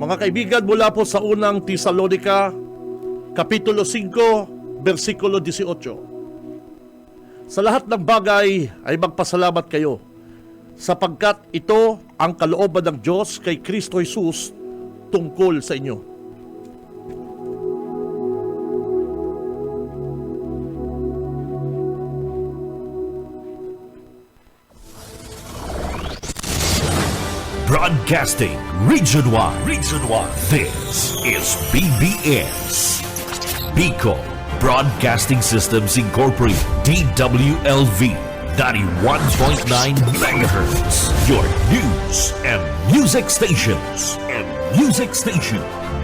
Mga kaibigan, mula po sa unang Tesalonica, Kapitulo 5, versikulo 18. Sa lahat ng bagay ay magpasalamat kayo, sapagkat ito ang kalooban ng Diyos kay Kristo Jesus tungkol sa inyo. Broadcasting Region 1. This is BBS. Bicol Broadcasting Systems Incorporated. DWLV 91.9 MHz. Your news and music stations.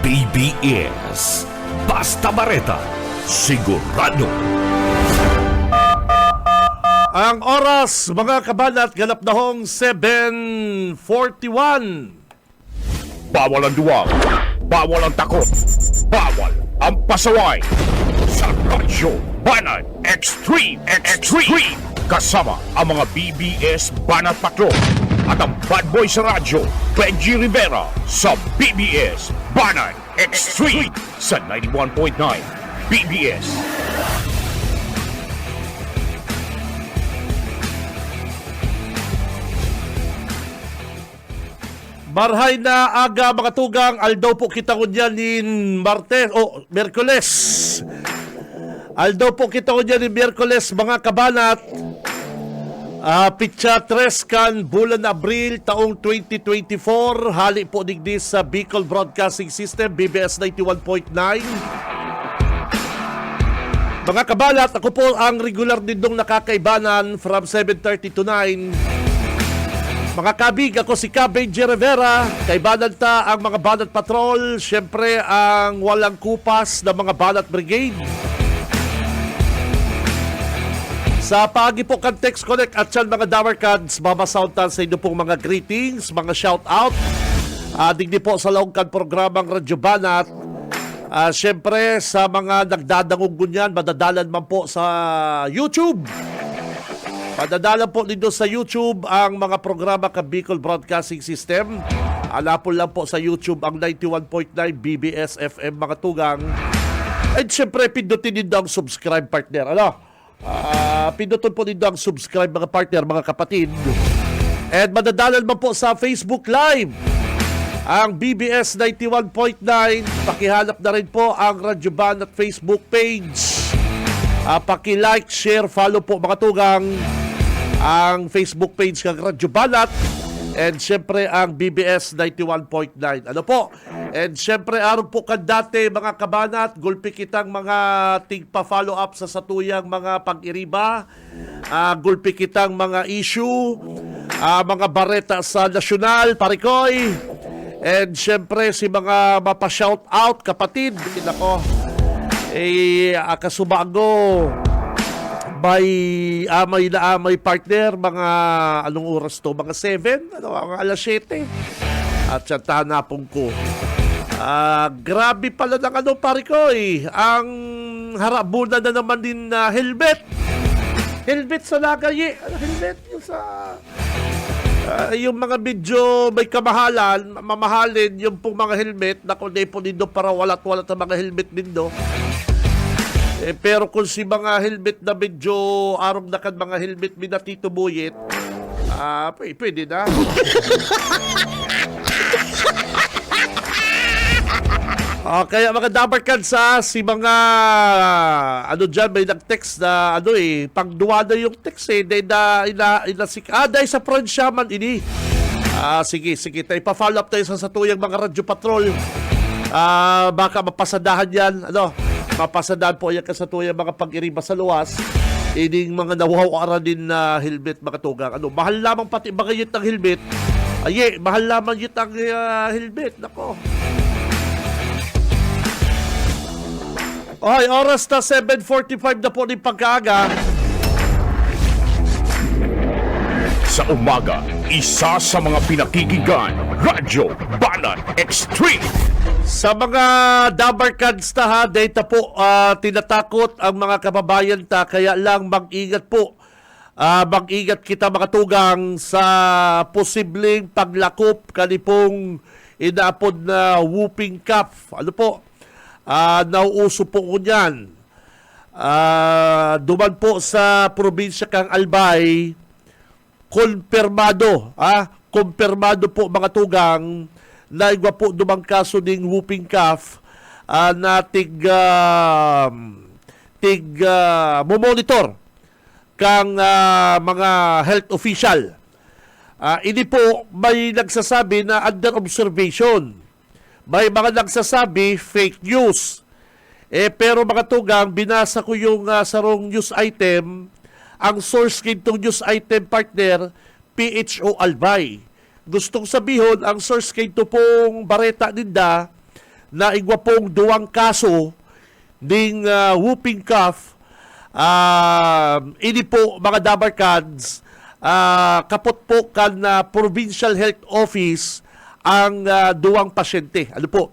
BBS. Basta Bareta. Sigurado. Ang oras, mga kabanat, ganap na hong 7:41. Bawal ang duwag, bawal ang takot, bawal ang pasaway. Sa Radyo Banat Extreme. Kasama ang mga BBS Banat Patrol at ang bad boy sa radyo, Benji Rivera sa BBS Banat Extreme sa 91.9 BBS. Marhay na aga mga tugang, aldaw po kita ko dyan in Miyerkules. Aldaw po kita ko dyan in Miyerkules, mga kabanat. Pitsa 3 kan bulan Abril taong 2024. Hali po digdi sa Bicol Broadcasting System, BBS 91.9. Mga kabanat, ako po ang regular dindong nakakaibanan from 7:30 to 9. Mga kabig, ako si Benji Rivera. Kaibanan ta ang mga Banat Patrol. Siyempre, ang walang kupas na mga Banat Brigade. Sa paagi po kan Text Connect at yan mga Dawarkads, mamasoundan sa inyo pong mga greetings, mga shoutout. Digdi po sa laong kan programang Radyo Banat. Siyempre, sa mga nagdadangog gunyan, madadalan man po sa YouTube. Padadala po dito sa YouTube ang mga programa ka Bicol Broadcasting System. Alapon lang po sa YouTube ang 91.9 BBS FM mga tugang. And syempre, pindutin din ang subscribe partner. Pindutin po din ang subscribe mga partner, mga kapatid. And madadalan man po sa Facebook Live ang BBS 91.9. Pakihanap na rin po ang Radyo Banat Facebook page. Paki-like, share, follow po mga tugang ang Facebook page ng Radyo Banat and syempre ang BBS 91.9. Ano po? And syempre aron po kan dati mga kabanat, gulpi kitang mga tigpa-follow up sa satuyang mga pag-iriba, gulpi kitang mga issue, mga bareta sa nasyonal, parikoy, and syempre si mga mapa-shout out kapatid, nako, kasubago, may amay partner, mga anong oras to? Mga 7? Mga alas 7? At siya tanapong ko. Grabe pala ng pare ko ang harabunan na naman din na helmet. Helmet sa lagay helmet yung sa yung mga medyo may kamahalan, mamahalin yung pong mga helmet na kundi po nindo para walat-walat ang mga helmet nindo. Pero kung si mga helmet na medyo arong na kan mga helmet minatito buyit, pwede na. Kaya mga dabarkads si mga dyan may nag-text na pangduwa na yung text dahil sa probinsya man ini. Sige, tayo pa-follow up tayo sa satuyang mga radyo patrol. Baka mapasadahan yan, mapasadahan po yan kasatuyang mga pag-iriba sa luwas. Ining mga nawawara din na helmet mga tugang. Mahal lamang pati mga yit ng helmet. Mahal lamang yit ang helmet. Nako. Okay, oras na 7:45 na po ng pagkaaga. Sa umaga, isa sa mga pinakikinggan, Radyo Banat Extreme. Sa mga dabarkads data po tinatakot ang mga kababayan kaya lang mag-ingat po. Mag-ingat kita mga tugang sa posibleng paglakop kanipong inaapod na whooping cough. Ano po? Nauuso po ko niyan. Duman po sa probinsya kang Albay, konfirmado po mga tugang na igwa po dumang kaso ng whooping cough na monitor kang mga health official. Ini po may nagsasabi na under observation. May mga nagsasabi fake news. Pero mga tugang, binasa ko yung sarong news item. Ang source kintong news item partner, PHO Albay. Gustong sabihin, ang source kinto pong bareta ninda na igwa pong duwang kaso ng whooping cough. Ini po mga dabarkads, kapot po kan Provincial Health Office ang duwang pasyente. Ano po?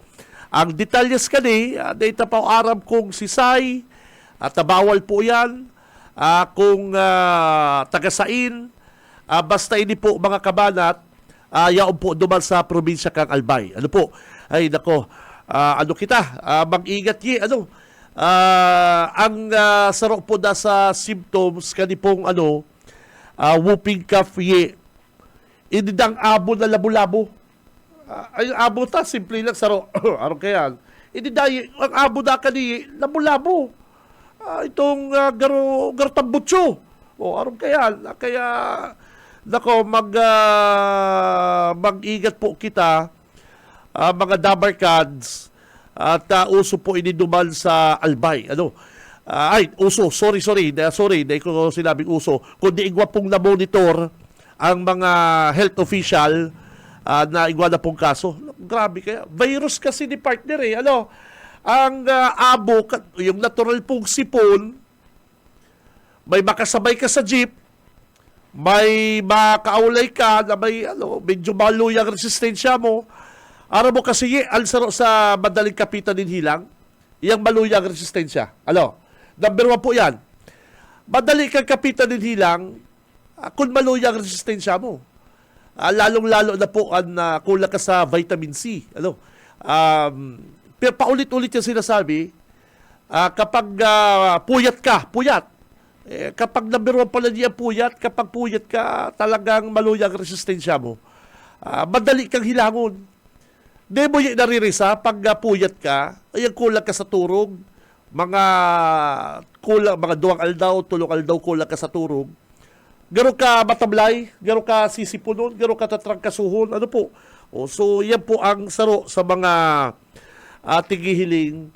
Ang detalyes kani, data pa aram kung si Sai, at bawal po yan, kung tagasain, basta ini po mga kabanat, yaon po duman sa probinsya kang Albay. Ano po? Ay nako, mag-ingat ang sarok po da sa symptoms kani pong whooping cough inidang abo na labo-labo. Ay abo ta simple lang saro. Aron kaya. Inidai ang abo da kani labo-labo. Itong garo tambutso. Aron kaya nako mag-ingat po kita mga dabarkads. At uso po iniduman sa Albay. Uso. Sorry. Hindi ko sinabing uso. Kundi igwa pong na-monitor ang mga health official na igwa na pong kaso. Grabe kaya. Virus kasi ni partner ang abo, yung natural pong sipon, may makasabay ka sa jeep, may makaulay ka na may medyo maluyang resistensya mo. Ara mo kasi alsaro sa madaling kapitan din hilang, yung maluyang resistensya. Number 1 po yan. Madali kang kapitan din hilang kung maluyang resistensya mo. Lalong-lalo na po ang kulang ka sa vitamin C. Pero paulit-ulit yung sinasabi, kapag puyat, kapag number 1 pala niya puyat, kapag puyat ka, talagang maluyang resistensya mo. Madali kang hilangon. Di mo yung naririsa, pag puyat ka, ay kulang ka sa turog, mga 2 aldaw, 3 aldaw kulang ka sa turog. Garo ka matablay, garo ka sisipunon, garo ka tatrangkasuhon, so yan po ang saro sa mga tigihiling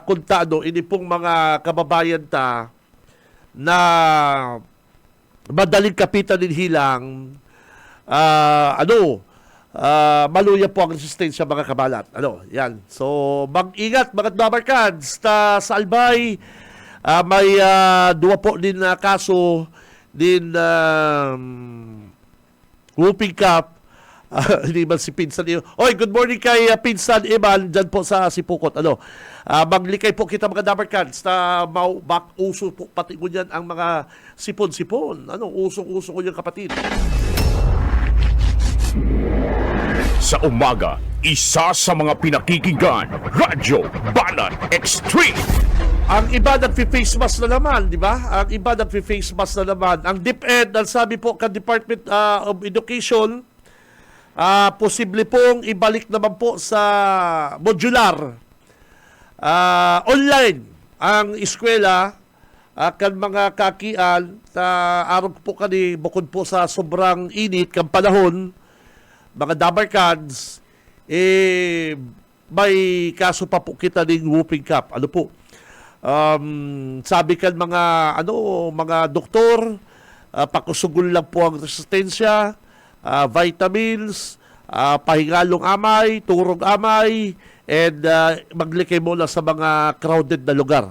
kuntado, ini pong mga kababayan ta na madaling kapitan din hilang, maluya po ang resistensya mga kabalat. Yan. So, mag-ingat mga dabarkads sa Albay. May 2 po din na kaso din whooping cough. Hindi man si Pinsan. Oy, good morning kay Pinsan Iman dyan po sa Sipukot. Maglikay po kita mga dabarkads na uso po pati ko dyan ang mga sipon-sipon. Usong-uso ko yung kapatid. Sa umaga, isa sa mga pinakikinggan, Radyo Banat Extreme. Ang iba nagfi-face mask na naman, di ba? Ang iba nagfi-face mask na naman. Ang DepEd, ang sabi po ka Department of Education, posible pong ibalik naman po sa modular. Online ang eskwela, kan mga kakian, araw po kani, bukod po sa sobrang init kang panahon, mga dabarkads, may kaso pa po kita ng whooping cough. Sabi kan mga doktor, pakusugol lang po ang resistensya, vitamins, pahingalong amay, turog amay, and maglikay mo lang sa mga crowded na lugar.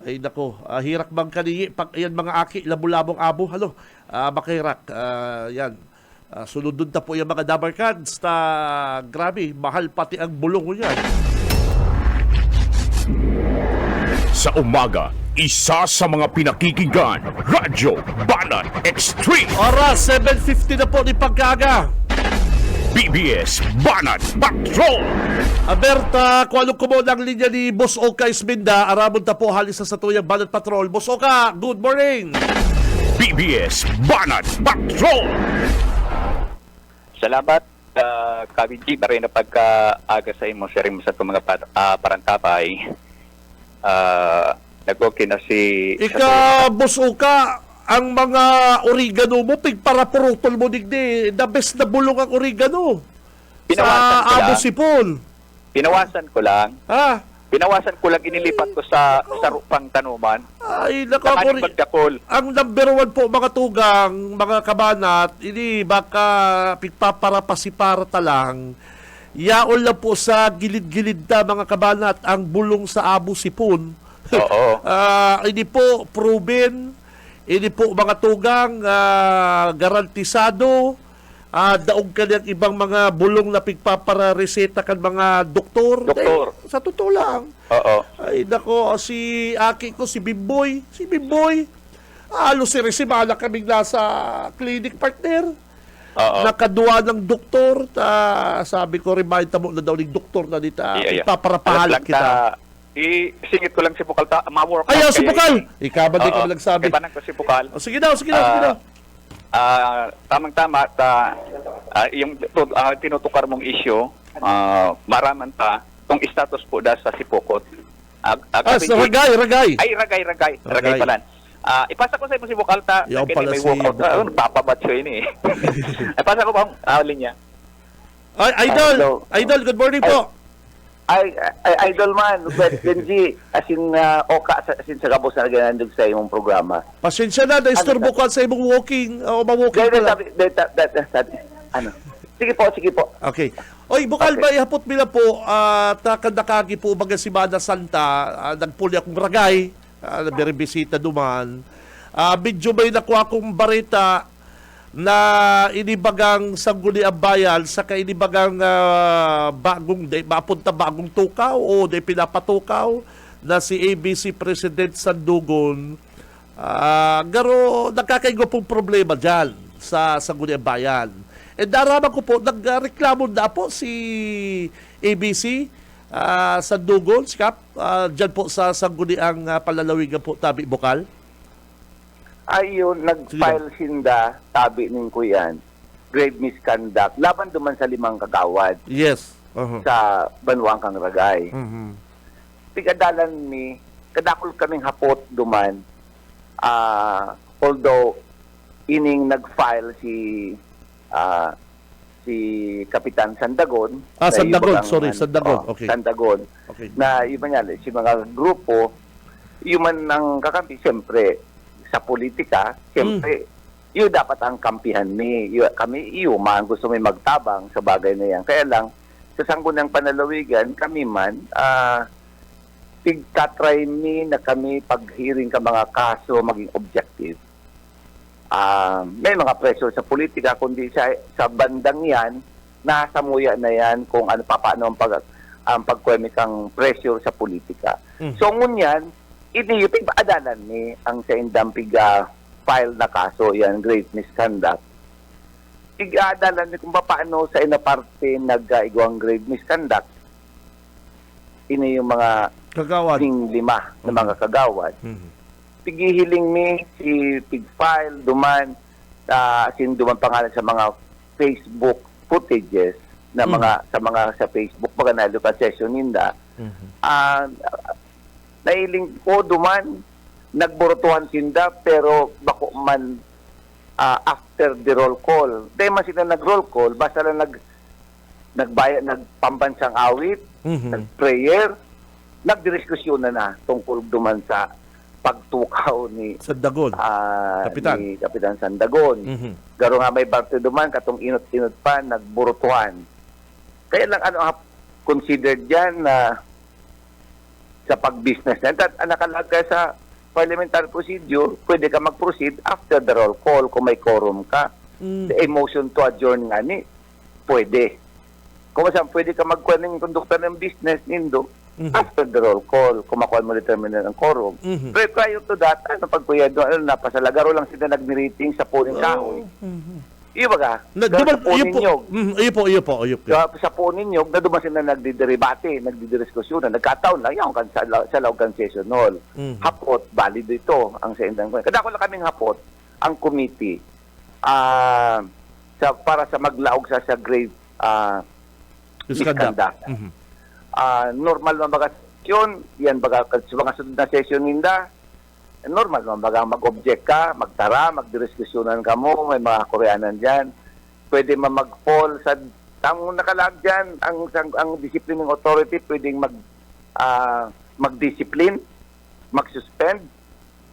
Ay nako, hirak bang kaniyi, yan mga aki, labong-labong abo, makirak, yan. Sunod na po yung mga dabarkads na grabe, mahal pati ang bulong ko yan. Sa umaga, isa sa mga pinakikinggan, Radyo Banat Extreme. Oras, 7:50 na po ni pagkaga. BBS Banat Patrol. Aberta, kung anong kumo ng linya ni Boss Oka Isminda, aramon ta po halis sa tuyang Banat Patrol. Boss Oka, good morning! BBS Banat Patrol. Salamat, Kabinji, para na pagkaaga sa imo, sharing mo sa itong mga parantapay. Nag-okay na si... Ika, Boss Oka, ang mga oregano mo, pigparapurutol mo digdi. The best na bulong ang oregano. Pinawasan Sa ko Abo lang. Sipon. Pinawasan ko lang. Ha? Pinawasan ko lang, inilipat ko sa rupang tanuman. Ay, Nakaning magdakol. Ang number one po, mga tugang, mga kabanat, ini baka pigpaparapasipara lang. Yaon lang po sa gilid-gilid na mga kabanat ang bulong sa Abo Sipon. Oo. Ini po proven, ini po mga tugang garantisado, daog ka niyang ibang mga bulong na pigpaparareseta kan mga doktor. Doktor. Sa totoo lang. Oo. Ay, nako, si Aki ko, si Bimboy. Si Bimboy. Halos si Resimala kaming nasa clinic partner. Oo. Nakaduwa ng doktor. Sabi ko, remind mo na daw ng doktor na dito. Yeah. Ipaparapahalat kita. Singit ko lang si Bukal. Ma-work Ayaw, out si kayo. Bukal! Ikaw ba di ka Oo. nagsabi? Kaya banang ko si Bukal. Sige daw, sige daw. Tamang-tama, yung tinutukar mong issue, maraman pa, itong status po da sa Sipokot. Sa Ragay. Ay, Ragay pala. Ipasa ko sa iyo si Bukalta. Yung pala may si walkout. Bukal. Papabat siya ini. Ipasa ko ba ang linya? Ay, Idol, good morning po. Ay, idol man, but Benji, asin Oka, asin sa kabos na ganandog sa imong programa. Pasensya na, na-isturbo ko sa imong walking, o ma-walking Dahil pala. ano? Sige po. Okay. Oy, Bukal Okay. ba ihapot nila po, nakandakagi po baga si Bada Santa, nagpuli akong Ragay, nabiribisita duman. Medyo may nakuha akong barita na inibagang sangguniang bayan sa kainibagang mapunta bagong tukaw o di pinapatukaw na si ABC President Sandugon. Garo, nagkakaigo pong problema dyan sa sangguniang bayan. E daraman ko po, nagreklamo na po si ABC Sandugon, si Kap, dyan po sa sangguniang palalawigan po, Tabi Bukal. Ayun, nag-file sinda, tabi ning kuyan, grave misconduct, laban duman sa 5 kagawad Yes. Uh-huh. sa Banwang Kang Ragay. Mhm. Tigadalan ni, kadakol kaming hapot duman, although ining nag-file si Kapitan Sandagon. na Sandagon, ibang- Sandagon. Okay. Sandagon. Okay. Na iba niya, si mga grupo, yung man ang kakampi, siyempre, sa politika, siyempre, yun dapat ang kampihan ni. Kami, man, gusto may magtabang sa bagay na yan. Kaya lang, sa Sangguniang Panalawigan, kami man, tigtatry ni na kami pag-hearing ka mga kaso maging objective. May mga pressure sa politika, kundi sa bandang yan, nasa muya na yan kung ano paano ang pagkwemikang pressure sa politika. So ngunyan, iniyupig adalan ni ang sa indang file na kaso, yan, grave misconduct. Adalan ni kung paano sa inaparte nag-igawang grave misconduct. Ini yung mga Kagawad. 5 na mga kagawad. Mhm. Pigihiling mi si Pigfile duman duman pangalan sa mga Facebook footages na sa Facebook pag na-session ninda. Nailing ko duman nagburutuhan sinda pero bako man after the roll call. Dahil man sila nag-roll call, basta lang nagpambansang awit, nag-prayer, nagdiskusyon na tungkol duman sa pagtukaw ni Sandagon. Kapitan. ni Kapitan Sandagon. Garo nga may parte duman katong inot-inot pa nagburutuhan. Kaya lang considered diyan na sa pag-business na nakalagay sa parliamentary procedure, pwede ka mag-proceed after the roll call kung may quorum ka. The motion to adjourn nga ni, pwede. Kung saan pwede ka magkuha ng konduktor ng business nindo, after the roll call, kung makuha mo determine ng quorum. Pero prior to that, pagkuya doon, napasalagaro lang sila nag-meeting sa polling kahoy. Iyo ba Duman, sa iyo po. Iyo po. sa po ninyo, na dumasin na nagdideribate, nagdidiskusyon, nagkataon lang yan sa Laugan Session Hall. Mhm. Hapot, valido ito ang sa indang. Kadako lang kaming hapot, ang committee, para sa maglaog sa grave misconduct. Mhm. Normal man baga yun, yan baga sa mga sunod na session ninda, normal man baga mag-object ka, magtara, magdidiskusyonan ka mo, may mga Koreanan dyan. Pwede man mag-fall sa ang nakalag dyan, ang disciplining authority pwedeng mag-discipline, mag-suspend,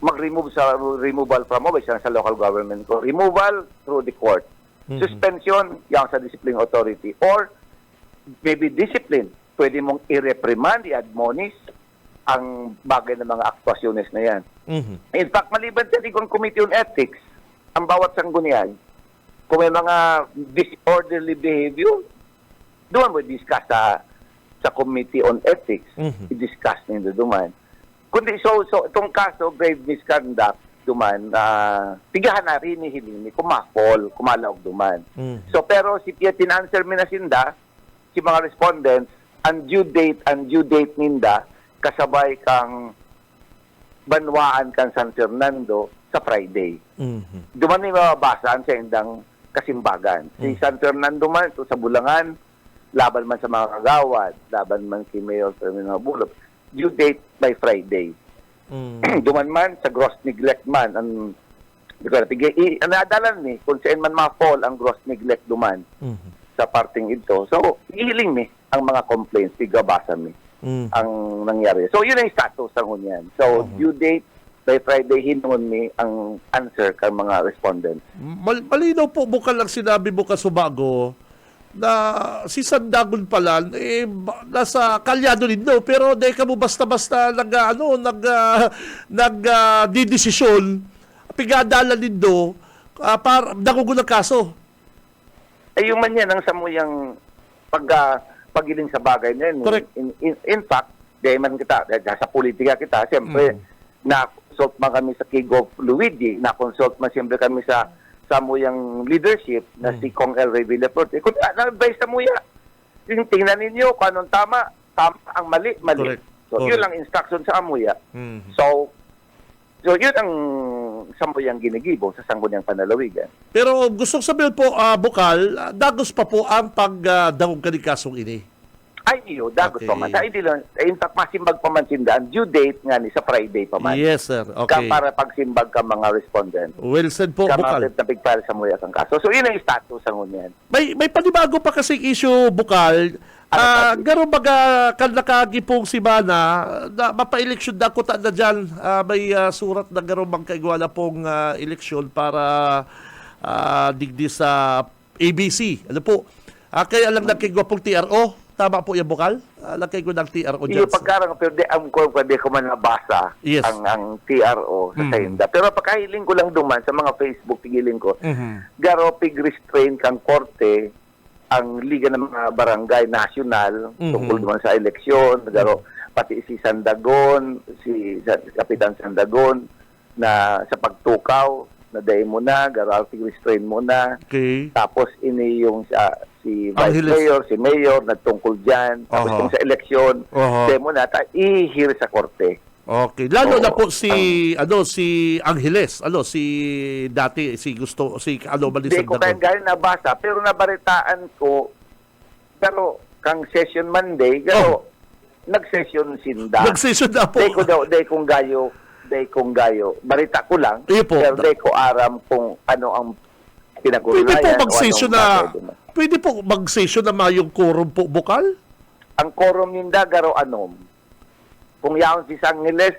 mag-remove sa removal from office sa local government ko. Removal through the court. Suspension, yan sa disciplining authority. Or maybe discipline. Pwede mong i-reprimand, i-admonish ang bagay ng mga aktwasyones na yan. Mhm. In fact, maliban sa Legal Committee on Ethics, ang bawat sanggunian, kung may mga disorderly behavior, doon mo discuss sa Committee on Ethics, i-discuss nito duman. Kundi so itong kaso, grave misconduct, duman, tigahan na rin ni Hilini, kumapol, kumalaog duman. So pero si Piatin answer minasinda, si mga respondents, ang due date ninda, kasabay kang banwaan kang San Fernando sa Friday. Duman may mababasaan sa indang kasimbagan. Si San Fernando man, ito sa Bulangan, laban man sa mga kagawad, laban man si Mayor Terminal Bulog, due date by Friday. Duman man, sa gross neglect man, ang nadalan ni, kung saan man ma-fall ang gross neglect duman sa parting ito. So, hihiling ni ang mga complaints, tigabasa mi ang nangyari. So, yun ang status ng hunyan. So, due date by Friday, hinungon mi ang answer kang mga respondents. Malinaw po, bukal lang sinabi mo Kasubago, na si Sandagon pala, nasa kalyado nindo, pero di ka mo basta-basta nagdidesisyon, pigadala nindo, para nagugulang kaso. Ay, yung man yan, ang samuyang pagiling sa bagay na yun. Correct. In fact, dahil man kita, sa politika kita, siyempre, na-consult man kami sa Kigo Luigi, na-consult man siyempre kami sa samuyang leadership na si Kong El Revilla-Porte. Kung na-advise sa muya, tingnan ninyo kung anong tama ang mali. Correct. So, yun lang instruction sa amuya. So, yun ang samuyang ginigibo sa sangguniang panalawigan. Pero gusto sabihin po, Bukal, dagos pa po ang pagdangog ka ni kasong ini. Ay, iyo, dagos Okay. pa man. In fact, masimbag pa man sindaan. Due date nga ni sa Friday pa man. Yes, sir. Okay. Para pagsimbag ka mga respondent. Well said po, Bukal. Kapag sa muya kang kaso. So, yun ang status sa ngunyan. May panibago pa kasing issue, Bukal. Garo baga kan nakagipong si Mana na mapa-eleksyon na kuta na dyan. May surat na garo magkaigwala pong eleksyon para digdi sa ABC. Ano po? Kaya lang nagkaigwa pong TRO. Tama po yung Bukal? Nagkaigwa ng TRO dyan. Yung pagkarang, pero pwede ko man nabasa Yes. ang TRO sa Sainda. Pero pagkahiling ko lang duman sa mga Facebook, pigiling ko, garo pig-restrain kang korte ang Liga ng mga Barangay National tungkol naman sa eleksyon, garo pati si Sandagon, si Kapitan Sandagon na sa pagtukaw na dahil mo na, garo restrain mo na. Okay. Tapos ini yung si Vice Angeles. Mayor, si Mayor nagtungkol diyan. Tapos yung sa eleksyon, dahil mo na i-hear sa korte. Okay. Lalo na po si Angeles, si Hindi ko kayang galing nabasa, pero nabaritaan ko, pero kang session Monday, pero nag-session sinda. Nag-session na po. Day kong gayo. Barita ko lang, Iyo po. pero day ko aram kung ano ang pinag-ulayan. Pwede po mag-session na mayong quorum po, Bukal? Ang quorum ninda, garo kung yaon si Angeles,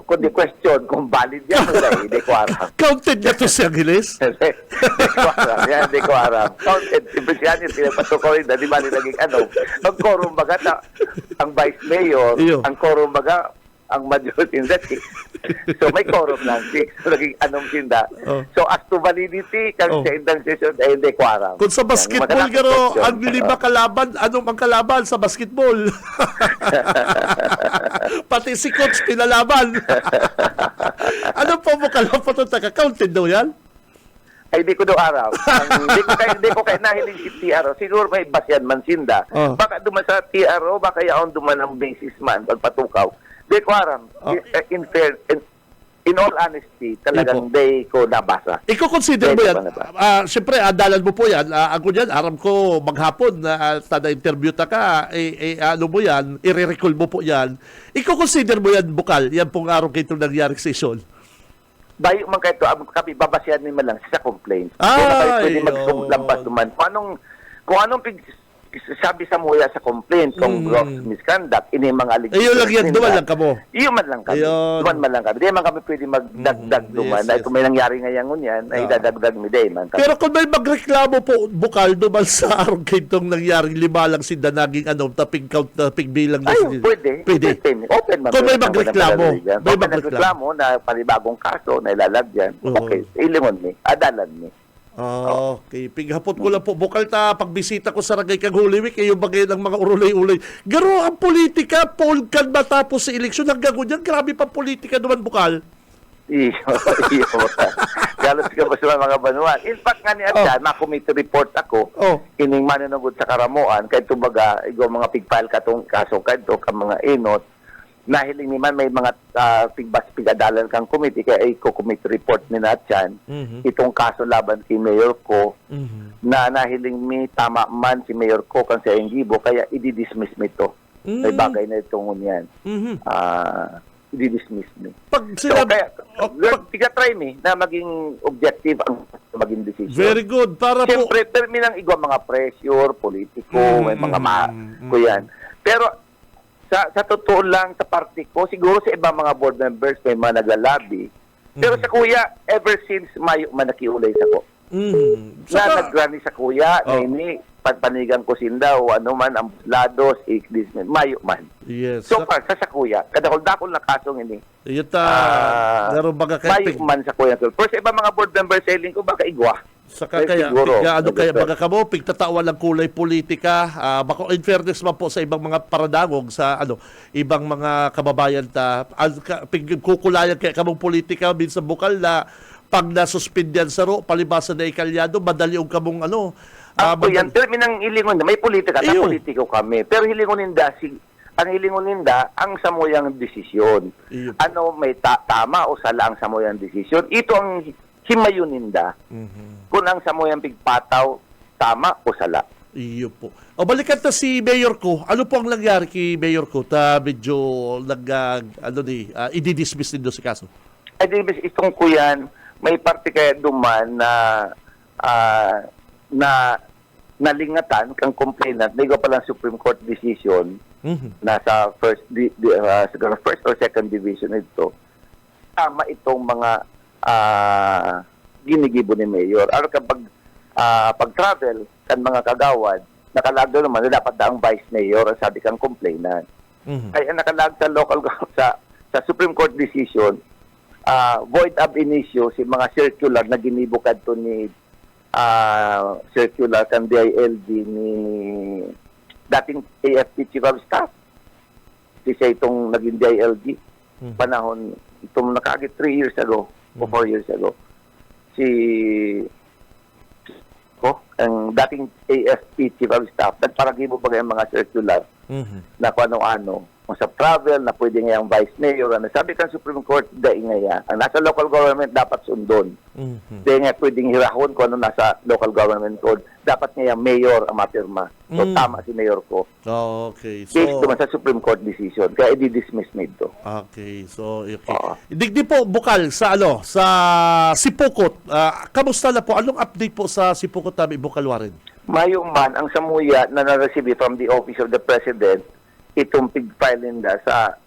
kung di question, kung valid yan, hindi ko aram. Counted na to si Angeles? Hindi ko aram. Counted, siyempre siya niya, pinapatukoy na, di ba naging ang quorum baga, ang vice mayor, Iyo. ang quorum baga, ang majority in that case. So may quorum lang, so naging sinda. So as to validity, kasi sa indang session, hindi ko aram. Kung sa basketball, garo, ang lima kalaban, anong ang kalaban sa basketball? Pati si coach pinalaban. Ano po mo kalaban po ito? Counted daw yan? Ay, di ko daw araw. Hindi ko kayo nahiling si TRO. Siguro may basyan man sinda. Oh. Baka duman sa TRO, baka yaon duman ang basis man, pagpatukaw. Di ko aram. Oh. In all honesty, talagang di ko nabasa. Iko-consider mo Pwede yan. ba na ba? Siyempre, dalan mo po yan. Ako yan, aram ko maghapon na tada-interview ta ka, ano mo yan, i-recall mo po yan. Iko-consider mo yan, Bukal, yan pong araw kayo itong nangyari sa session. Bayo man kayo, kami babasyan naman lang sa complaint. Ay, Pwede maglampas duman. Kung anong sabi sa muya sa complaint, kung gross misconduct, ini mga allegations. Ayun lang yan, duman lang ka mo. Iyon man lang kami. Ayun. Duman man lang kami. Di man kami pwede magdagdag duman. yes. Kung may nangyari ngayon yan, ay dadagdag mi day man kami. Pero kung may magreklamo po, Bukal, duman sa araw kayo itong nangyari, 5 lang sinda naging taping count, taping bilang. Ay, pwede. Pwede. Open man. Kung may Pwede magreklamo. naman May Kung may magreklamo na panibagong kaso na ilalagyan, Oo. okay. Ilingon mi. Adalan mi. Okay. Pighapot ko lang po. Bukal ta, pagbisita ko sa Ragay kag Holy Week, yung bagay ng mga urulay-ulay. Garo ang politika, polkan matapos sa eleksyon. Hanggang ganyan, grabe pa politika naman, Bukal. Iyo. Galos ka ba sa mga banuan? In fact, nga niya dyan, makomite report ako, Oh. ining manunugod sa karamuan, kahit tubaga, mga pigpile katong kaso kadto ka mga inot, nahiling naman may mga pigbas-pigadalan kang committee, kaya i-committee report ni na dyan, itong kaso laban si Mayor ko, na nahiling mi tama man si Mayor ko kan sa Engibo, kaya i-dismiss mi to. May bagay na itong yan. I-dismiss mi. Pag So, sinabi, kaya, tiga-try mi na maging objective ang maging decision. very good. Para po, Siyempre, terminang igwa mga pressure, politiko, may mga kuyan. Pero, sa totoo lang, sa party ko, siguro sa ibang mga board members, may mga naglalabi. Pero sa kuya, ever since Mayo, manakiulay sa ko. Na saka, nagrani sa kuya, na ini, pagpanigang ko sinda, o ano man, ang lados, Mayo man. yes. So far, sa kuya, kadakol-dakol na kasong ini. Yun garo baga kayo, Mayo man sa kuya. Pero sa ibang mga board members, sailing ko, baka igwa. saka Eh, kaya, siguro. kaya baga ka mo, pigtatawan ng kulay politika, bako in fairness man po sa ibang mga paradangog, sa ibang mga kababayan ta, kukulayan kaya kamong politika, minsan Bukal na, pag nasuspendyan sa ro, palibasan na ikalyado, madali yung kamong Ako yan, terminang hilingon na, may politika, Iyo. politiko kami. Pero hilingon ninda, ang hilingon ninda, ang samoyang desisyon. Iyo. Ano, may tama o sala ang samoyang desisyon. Ito ang himayon ninda. Kung ang samoyang pigpataw, tama o sala. Iyo po. O balikan ta si Mayor ko. Ano po ang nangyari kay Mayor ko? Ta medyo i-dismiss din doon si kaso. Ay, di itong kuyan, may parte kaya duman na nalingatan kang complainant, may palang Supreme Court decision nasa siguro first or second division ito. Tama itong mga ginigibo ni Mayor. Ano kapag pag-travel kan mga kagawad, nakalagdo naman na dapat ang Vice Mayor ang sabi kang complainant. Ay nakalag sa local sa Supreme Court decision, void ab initio si mga circular na ginibo kadto ni circular kan DILG ni dating AFP Chief of Staff. Kasi itong naging DILG panahon, itong nakagit 3 years ago o 4 years ago. Ang dating AFP Chief of Staff, nagparagibo pa yung mga circular na kung ano-ano. Kung sa travel, na pwede ngayang Vice Mayor, sabi kan Supreme Court, dahil ngaya. Ang nasa local government, dapat sundon. Dahil nga pwedeng hirahon kung ano nasa local government code, dapat ngayang Mayor ang mapirma. So, tama si Mayor ko. Okay. Based naman sa Supreme Court decision, kaya i-dismiss nito. Okay. So, okay. Digdi po, Bukal, sa sa Sipukot. Kamusta na po? Anong update po sa Sipukot namin, Bukal Warren? Mayong man, ang samuya na na-receive from the Office of the President, itong pig-file nila sa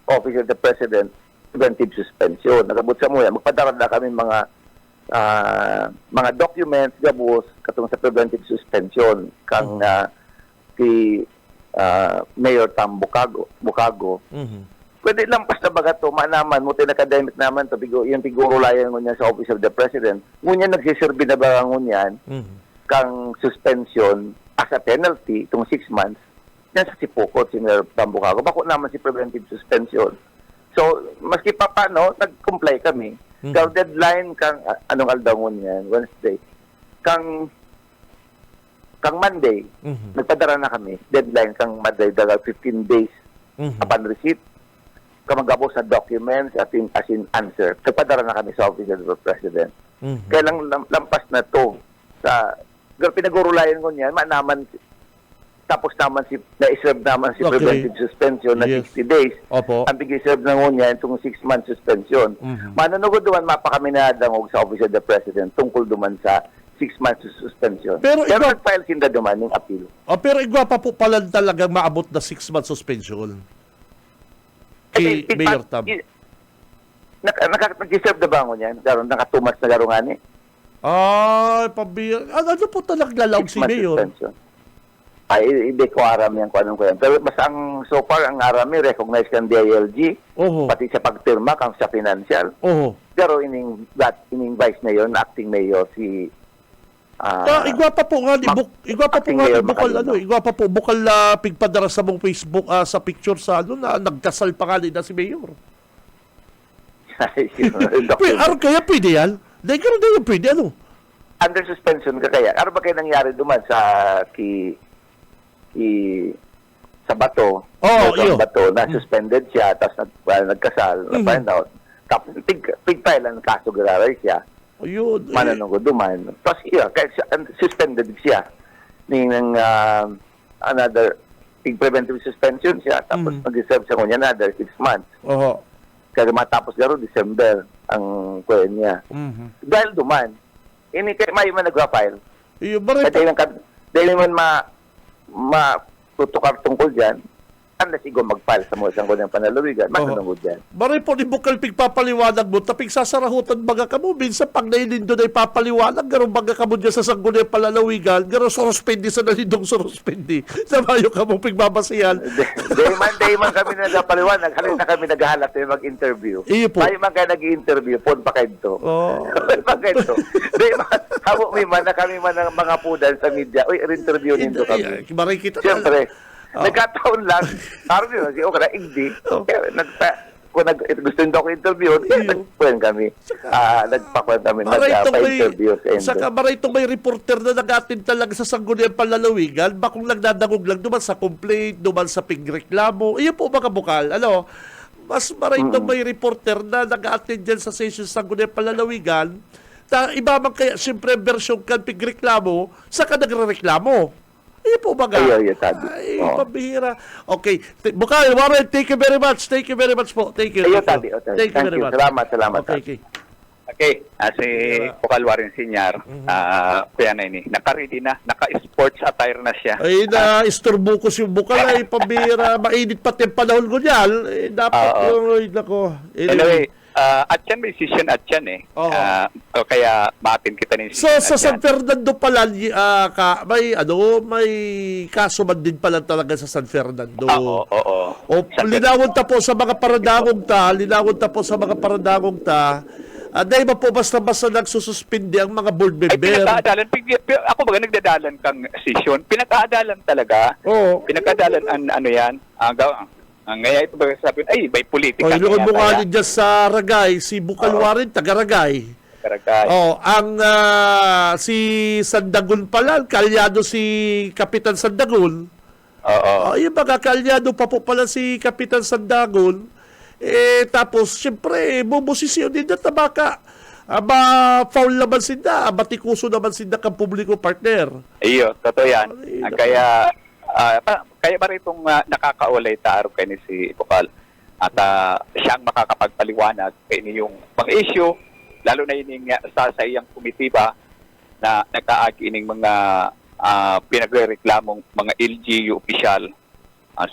Office of the President, preventive suspension. Nakabot sa muya, magpadarad na kami mga documents, gabos, katong sa preventive suspension, kang si Mayor Tam Bukago. Pwede lampas na baga to, manaman, muti na academic naman to, yung tigurulayan niya sa Office of the President. Ngunyan nagsiserbi na ba ngunyan, kang suspension as a penalty, itong 6 months, yan sa Sipukot, si Mayor Tam Bukago. Bako naman si preventive suspension. So, maski pa paano, nag-comply kami. Pero deadline kang anong aldangon yan, Wednesday. Kang Monday, nagpadara na kami. Deadline kang Monday, 15 days upon receipt. Kamagabo sa documents as in answer. Nagpadara na kami sa Office of the President. Kaya lang lampas na to sa pinagurulayan ko niyan, naman tapos naman na-serve naman si Okay. preventive suspension na Yes. 60 days. Opo. Ang bigay-serve na niya itong 6-month suspension. Manunugod duman mapa kami nadangog sa Office of the President tungkol duman sa 6 months suspension. Pero ikaw- nag-file sinda duman ng appeal. Pero igwa pa po pala talagang maabot na 6-month suspension. Kay Mayor Tab. Nag-serve na ba ako niyan? Karon naka 2 months na garungani. Ay, pabir. Ano po talagang lalawag si 6 months Mayor? suspension. Ay, hindi ko aram yan kung anong ko yan. Pero mas so far, ang aram recognize kang DILG, Oho. pati sa pagpirma kang sa financial. Oho. Pero ining vice mayor, na acting mayor, si Igwa pa po nga ni igwa pa po acting nga ni mayor bukal Macalino. igwa pa po bukal pigpadara sa mong Facebook sa picture sa na nagkasal pa nga na si Mayor. Pero kaya pwede yan? Dahil ka na yung pwede Under suspension ka kaya. Ano ba kayo nangyari duman sa sa Bato? Oo, Sa iyo. Bato, na-suspended siya, tapos nagkasal, na-find out. Tapos pig-file ang kaso gararay siya. Ayun. Mananong duman. Tapos kaya suspended siya. Ng another preventive suspension siya. Tapos mag-reserve siya kunya another 6 months. Oho. Kaya matapos garo December ang kuya niya. Dahil duman, ini kay may man nagpa-file. Iyo bare Dahil man tutukar tungkol dyan, unless igo mag-file sa mga sangko ng panalawigan, matanungod dyan. Bare po ni bukal pigpapaliwanag mo tapig sasarahutan baga kamo minsan pag nailindo na ipapaliwanag garo baga kamo diyan sa sangguni palalawigan garo sorospendi sa nalindong sorospendi. Samayo kamo pigbabasihan. Day man kami nagpaliwanag, halin na kami naghahalap na mag-interview. Iyo po. Tayo man kayo nag-interview, pon pa kayo to. Oh. Pa kayo to. Day man, habo may man na kami man ng mga pudan sa media. Uy, interview nindo kami. Bare kita. Siyempre, nagkataon lang, parang yun, si Okra, hindi. Kung gusto nyo ako interview, nagpuan kami. Nagpakuan kami, nagpa-interview sa Saka maray itong may reporter na nag-atin talaga sa sangguniang palalawigan, bakong nagdadangog lang duman sa complaint, duman sa pingreklamo. Iyon po mga bukal. Mas maray itong may reporter na nag-atin dyan sa session sa sangguniang palalawigan, na iba man kaya siyempre version kan pingreklamo, saka nagre-reklamo. Iyo po baga. Iyo, tabi. Ay, pabihira. Okay. Bukal, Warren, thank you very much. Thank you very much po. Thank you. Iyo, tabi. Thank you very much. Salamat. Okay. Okay, si Pukalwarin Senior, kuya na ini, naka-ready na, naka-sports attire na siya. Ay, na-isturbo ko si Bukal. Ay, pabihira. Mainit pati yung panahon ko niyan. Dapat yung, ay, nako. Anyway, at yan may decision at yan eh. Oo. Kaya maatin kita ni So, sa San Fernando pala, may kaso man din pala talaga sa San Fernando. Oo. O, linawon ta po sa mga paradangong ta, dahil ba po basta-basta nagsususpindi ang mga board Ay, member? pinagdaadalan. Ako baga nagdadalan kang session. Pinagdaadalan talaga. Oo. Pinagdaadalan ano yan. Ngayon ito baga sabi, ay, may politika. O, iluon mo nga dyan sa Ragay, si Bukalwarin, taga-Ragay. Karagay. Si Sandagun pala, kalyado si Kapitan Sandagun. Oo. Yung mga kalyado pa po pala si Kapitan Sandagun. Tapos, siyempre, bubusisyon din na tabaka. Foul naman sinda, batikuso naman sinda kang publiko partner. Iyo, totoo yan. Ay, Kaya ba itong nakakaulay taaro kay ni si Bukal at siyang makakapagpaliwanag kay ni yung mga issue, lalo na yun sa iyang komitiba na nagkaagi ining mga pinagre-reklamong mga LGU official.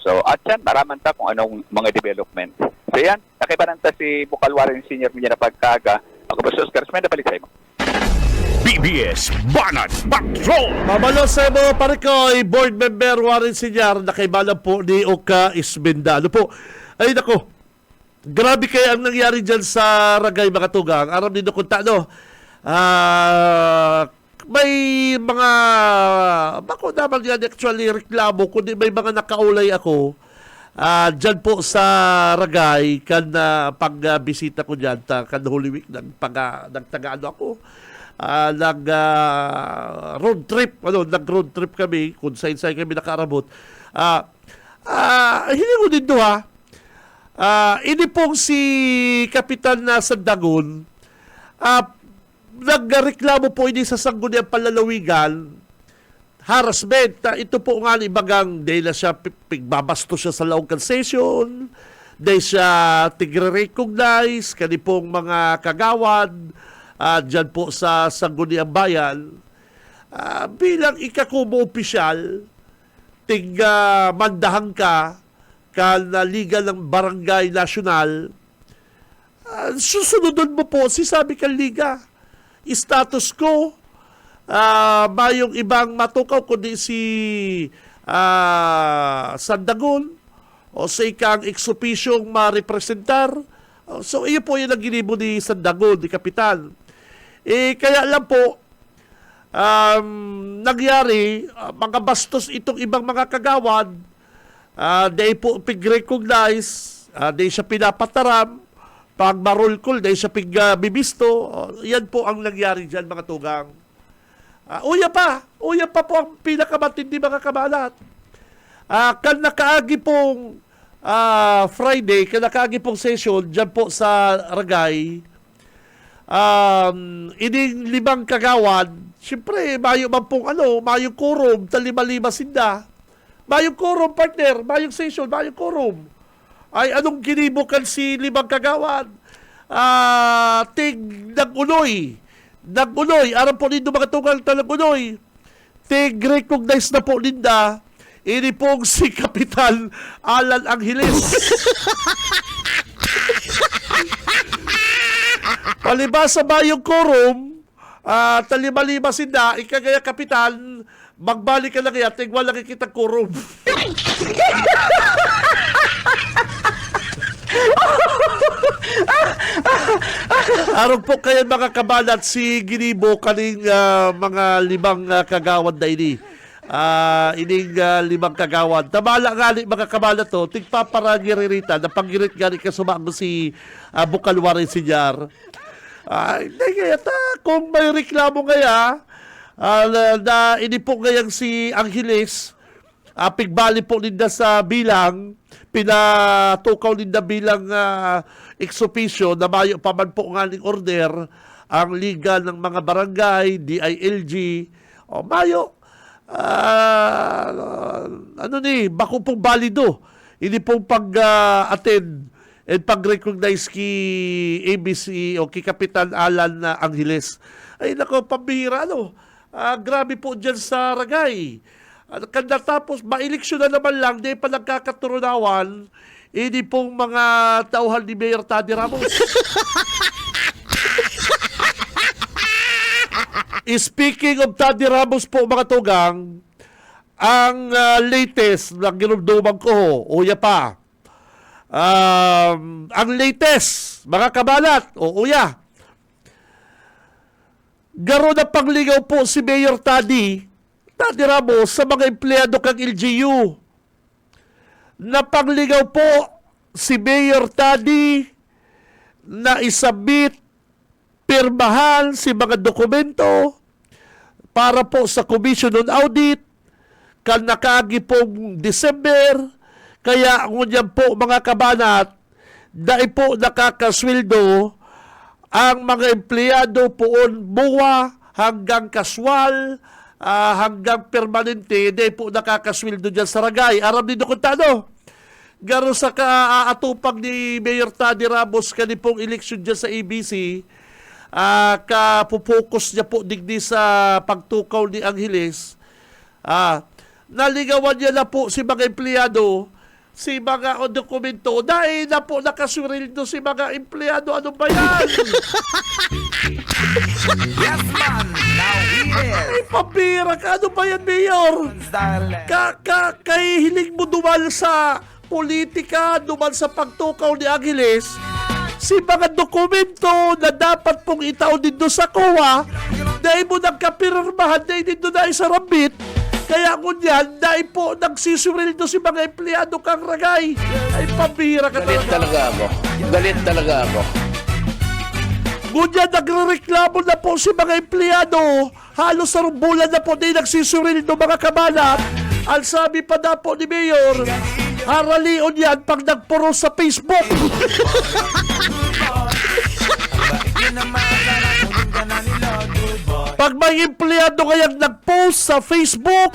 So, at yan, maraman ta kung anong mga development. So yan, nakibananta si Bukalwarin Senior niya na pagkaga. Ako ba si Oscar Smeda, balik sa'yo. BBS Banat Patrol! Mamalo sa mga parikoy, board member Warren Senior, nakaibalan po ni Oka Isbenda. Po? Ay nako, grabe kaya ang nangyari dyan sa Ragay mga tugang. Aram din kung may mga, bako naman yan actually reklamo, kundi may mga nakaulay ako Dyan po sa Ragay, kan pagbisita ko dyan, kan Holy Week, nagtagaan ako. Road trip, nag-road trip kami, kung saan kami nakaarabot. Hindi ko din doon, ini pong si Kapitan na Sandagon, nagreklamo po ini sa Sangguniang Panlalawigan, harassment. Ito po nga ibagang dahil siya pigbabasto siya sa laong concession, dahil siya tigre-recognize kani pong mga kagawad dyan po sa Sangguniang Bayan. Bilang ikakumo opisyal, mandahan ka na Liga ng Barangay National, susunodon mo po si sabi kang Liga. Status ko, mayong ibang matukaw kundi si Sandagon o sa ikang ex-opisyong ma-representar. So, iyo po yung naginibo ni Sandagon, ni Kapitan. Kaya lang po, nangyari, mga bastos itong ibang mga kagawad, dahil po pig-recognize, dahil siya pinapataram, pag marulkol, dahil siya pig-bibisto, yan po ang nangyari dyan, mga tugang. Uya pa po ang pinakamatindi, mga kabalat. Kan nakaagi pong Friday, kan nakaagi pong session, dyan po sa Ragay, ining 5 kagawad, siyempre, mayo man pong mayong quorum, talima-lima sinda. Mayong quorum, partner, mayong session, mayong quorum. Ay, anong ginibukan si 5 kagawad? Nag-unoy, aram po nindo mga tungal nag-unoy. Recognize na po ninda, ini pong si Kapitan Alan Angeles. Palibasa ba yung quorum, talima-lima sinda, ikagaya Kapitan, magbalik ka lang kaya, tigwa lang kita quorum. Araw po kayo mga kabalat si ginibo kaning mga 5 kagawad na ini. Ining 5 kagawad. Tamala nga ni mga kabalat to, tigpaparangiririta, napangirit nga ni kasumang si Bukalwarin Sinyar. Kaya kung may reklamo kaya, na ini po ngayang si Angeles, pigbali po ninda sa bilang, pinatukaw ninda bilang ex-officio na mayo pa man po nga ng order ang Liga ng mga Barangay, DILG, mayo, bako pong balido, hindi pong pag-attend and pag-recognize ki ABC o ki Kapitan Alan Angeles. Ay nako, pambihira grabe po dyan sa Ragay. Kanda tapos, ma-eleksyon na naman lang, di pa nagkakaturunawan, hindi pong mga tauhan ni Mayor Taddy Ramos. Speaking of Taddy Ramos po, mga tugang, ang latest na ginumduman ko, uya pa, ang latest, mga kabalat, uya, garo na pangligaw po si Mayor Taddy Ramos sa mga empleyado kang LGU. Napangligaw po si Mayor Taddy na isabit, pirmahan si mga dokumento para po sa Commission on Audit kan nakaagi pong December. Kaya ngunyan po mga kabanat, dahil po nakakasweldo ang mga empleyado poon buwa hanggang kaswal, hanggang permanente, dahil po nakakasweldo dyan sa Ragay. Aram din dokuntado. Garo sa kaatupag ni Mayor Taddy Ramos kanipong eleksyon dyan sa ABC, kapupokus niya po digdi sa pagtukaw ni Angeles. Naligawan niya na po si mga empleyado, si mga dokumento, dahil na po nakasweldo si mga empleyado. Ano ba yan? Yes, man! Now he is! Ay, pabira ka! Ano ba yan, Mayor? Kay hiling mo dumal sa politika, dumal sa pagtukaw ni Angeles, si mga dokumento na dapat pong itaon dito sa COA, dahil mo nagkapirmahan, dahil dito na isarambit, Kaya kung yan, dahil po nagsisweldo si mga empleyado kang ragay. Ay, pambira ka Galit talaga ako. Galit talaga ako. Ngunyan, nagre-reklamo na po si mga empleyado. Halos sa bulan na po din nagsisweldo mga kabalat. Ang sabi pa na po ni Mayor, haralion yan pag nagpuro sa Facebook. Pag may empleyado kayang nag-post sa Facebook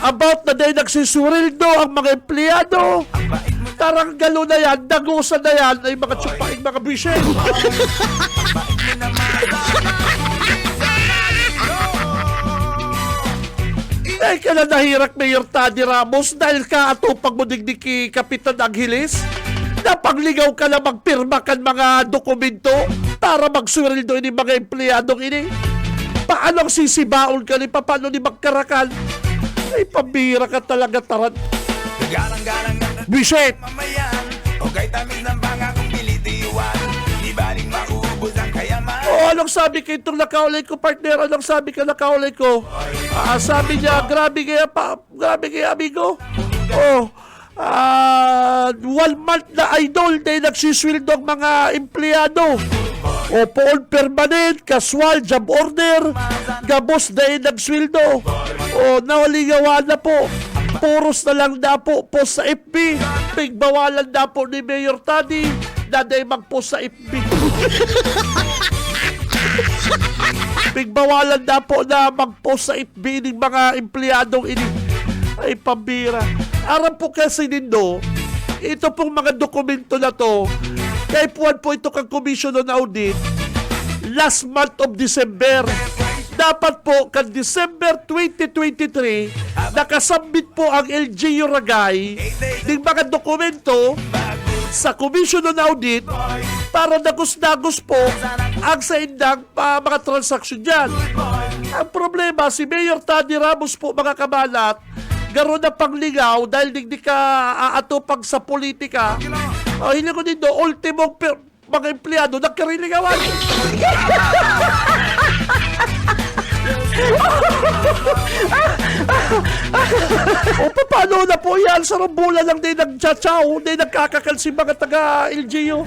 about na dahil nagsisweldo ang mga empleyado, taranggalo na yan, dagusan na yan, ay mga tsupaing mga bishen. Dahil ka na nahirak Mayor Tani Ramos dahil kaatupag mo digdig kay Kapitan Angeles, napagligaw ka na magpirma kan mga dokumento para magsweldo ini mga empleyadong ini. Paano sisibaon ka ni paano ni magkarakan? Ay, pambira ka talaga, taran. Galang-galang ng Biset! mamayan o kay tamis ng pangakong pilitiwan. Di baling maubos ang kayaman. O, anong sabi kay itong nakaulay ko, partner? Anong sabi ka nakaulay ko? Sabi niya, grabe kaya, amigo. Oh, 1 month na idol dahil nagsisweldo ang mga empleyado. O, poon permanent, casual, job order, gabos dahil nagsweldo. O, nawaligawan na po. Puros na lang na po sa FB. Pigbawalan na po ni Mayor Tani na dahil mag-post sa FB. Pigbawalan na po na mag-post sa FB ng mga empleyadong ini. Ay, pambira. Aram po kasi nindo, ito pong mga dokumento na to, kay puwan po ito kang Commission on Audit, last month of December. Dapat po, kan December 2023, nakasubmit po ang LGU Ragay ng mga dokumento sa Commission on Audit para dagos-dagos po ang sa indang mga transaksyon dyan. Ang problema, si Mayor Tani Ramos po, mga kabalat, garo na pangligaw dahil di ka aatupag sa politika. Hindi ko dito, ultimong mga empleyado nagkariligawan. O paano na po yan? Sa rambulan lang din nagtsatsaw, din nagkakakal si mga taga-LGU.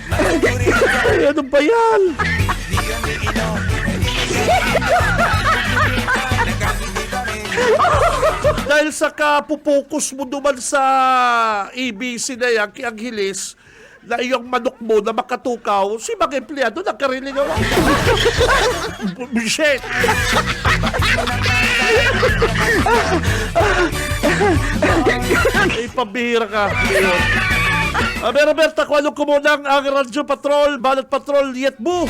Ay, ano ba yan? Dahil sa kapupokus mo duman sa ABC na yan, kay Angeles, na iyong manok mo na makatukaw, si mga empleyado nagkariling ako. Bullshit! Ay, pambihira ka. Berta, kung anong kumunang ang Radyo Patrol, Banat Patrol, Yetbu.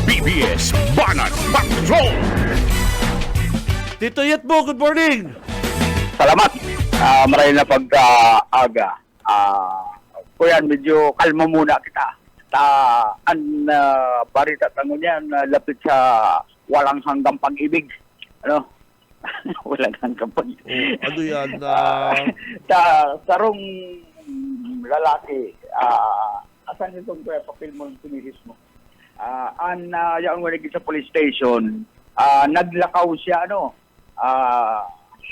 BBS Banat Patrol! Tito Yetbu, good morning. Salamat. Marami na pag-aga. Kuya, medyo kalma muna kita. Barita tango niyan, lapit sa walang hanggang pag-ibig. Ano? Walang hanggang pag-ibig. Ano yan? Sarong lalaki, asan itong kuya, papel mo yung pinilis mo? Yung naging sa police station, naglakaw siya,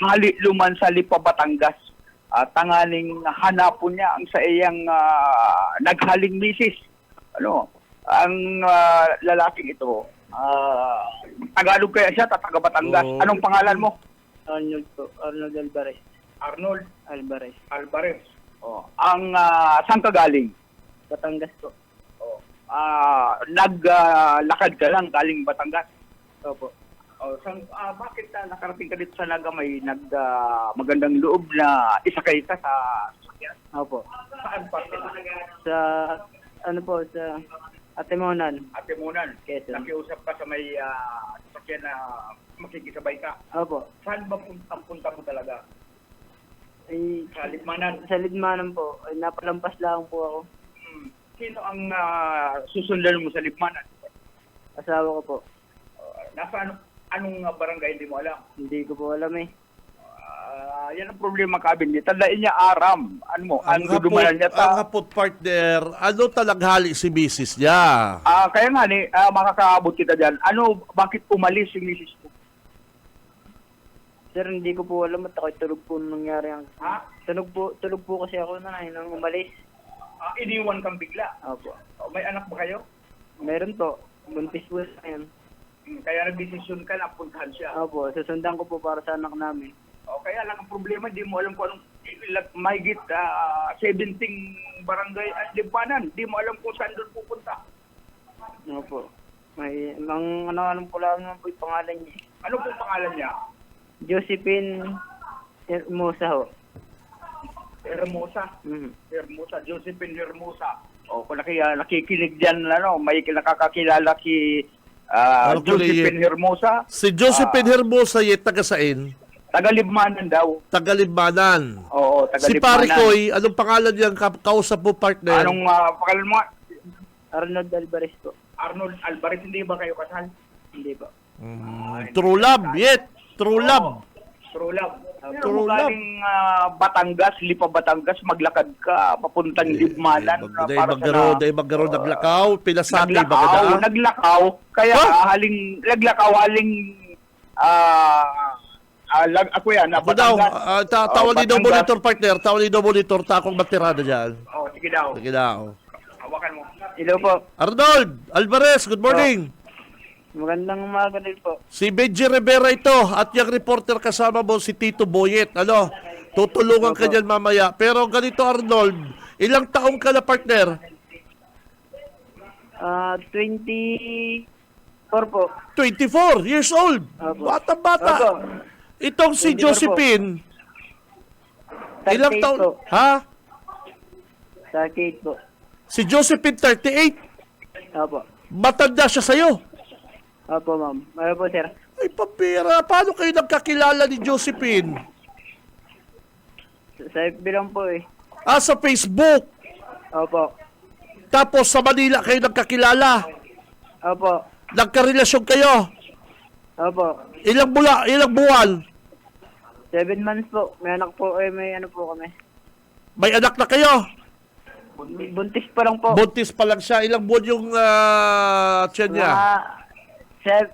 hali luman sa Lipa, Batangas. Tangaling hanapon niya ang sa iyang naghaling misis. Ang lalaking ito, Tagalog kaya siya, taga Batangas. Oh. Anong pangalan mo? Arnold po. Arnold Alvarez. Arnold Alvarez. Alvarez. Ang saan ka galing? Batangas po. Naglakad ka lang galing Batangas. Opo. Bakit nakarating ka dito sa Naga, may magandang loob na isakay ka sa sasakyan? Opo. Saan pa? Sa, sa Atimonan. Atimunan. Quezon. Nakiusap ka sa may sasakyan na makikisabay ka. Opo. Saan ba ang punta mo talaga? Ay, Sa Litmanan. sa Lidmanan po. Ay, napalampas lang po ako. Sino ang susundan mo sa Litmanan? Asawa ko po. Nasa anong barangay, hindi mo alam? Hindi ko po alam eh. Yan ang problema kabin niya. Tandaan niya aram. Ang dudumanan niya ang hapot partner, ano talaghali si misis niya? Kaya nga makakaabot kita dyan. Bakit umalis yung misis mo? Sir, hindi ko po alam at ako'y tulog po nung nangyari ang... Ha? Tulog po kasi ako na nang umalis. Iniwan kang bigla. Opo. May anak ba kayo? Meron po. Buntis po sa ngayon. Kaya nagdesisyon ka na puntahan siya. Opo, susundan ko po para sa anak namin. Kaya lang ang problema, di mo alam kung anong mahigit 17 barangay at libanan. Di mo alam kung saan doon pupunta. Opo. May, ano po lang naman po yung pangalan niya. Ano pong pangalan niya? Josephine Hermosa ho. Hermosa. Mhm. Hermosa, Josephine Hermosa. Kung nakikinig dyan, may nakakakilala si Josephine Hermosa. Si Josephine Hermosa, taga saan? Taga-Libmanan daw. Taga-Libmanan. Oo, Si taga-Libmanan. Pare Koy, anong pangalan niyang kausap mo, partner? Anong pangalan mo? Arnold Alvarez po. Arnold Alvarez, hindi ba kayo kasal? Hindi po. True love, True love. True love. True True galing Batangas, Lipa Batangas, maglakad ka, papuntang Libmanan. Day magaro naglakaw, pinasakay ba ka Naglakaw. Kaya haling ako yan, Ako daw, Batangas. tawali daw Batangas. monitor, partner. Tawali daw monitor, takong matirada dyan. Sige daw. Sige daw. Hawakan mo. Hello po. Arnold Alvarez, good morning. Magandang umaga din po. Si Benji Rivera ito at yung reporter kasama mo si Tito Boyet. Tutulungan ka dyan mamaya. Pero ganito, Arnold, ilang taong ka na, partner? 24 po. 24 years old. Opo. Bata-bata. Opo. Itong si 24 po. Josephine, ilang 38 taon? po. Ha? 38 po. Si Josephine, 38. Opo. Matanda siya sa'yo. Opo, ma'am. Ano po, sir? Ay, papira. Paano kayo nagkakilala ni Josephine? Sa FB lang po eh. Sa Facebook. Opo. Tapos sa Manila kayo nagkakilala. Opo. Nagkarelasyon kayo. Opo. Ilang buwan? 7 months po. May anak po may ano po kami. May anak na kayo. Buntis pa lang po. Buntis pa lang siya. Ilang buwan yung tiyan niya?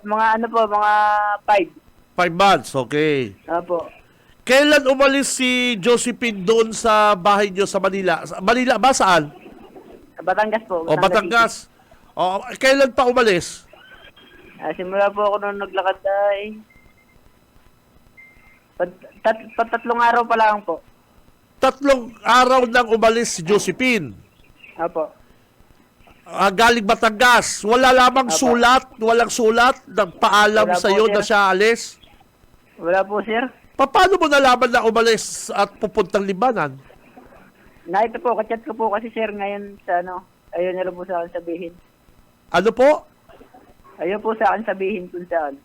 Mga ano po, mga 5. 5 months, okay. Opo. Kailan umalis si Josephine doon sa bahay niyo sa Manila? Manila ba? Saan? Batangas po. Batangas. Kailan pa umalis? Simula po ako nung naglakad ay... Tatlong araw pa lang po. 3 araw nang umalis si Josephine. Opo. Galing Batangas. Wala lamang Apo. walang sulat, nagpaalam Wala sa po, iyo sir. na siya alis. Wala po, sir. Paano mo nalaman na umalis at pupuntang Libanan? Nakita po, kachat ko po kasi, sir, ngayon sa ano, ayaw niya lang po sa akin sabihin. Ano po? Ayaw po sa akin sabihin kung saan.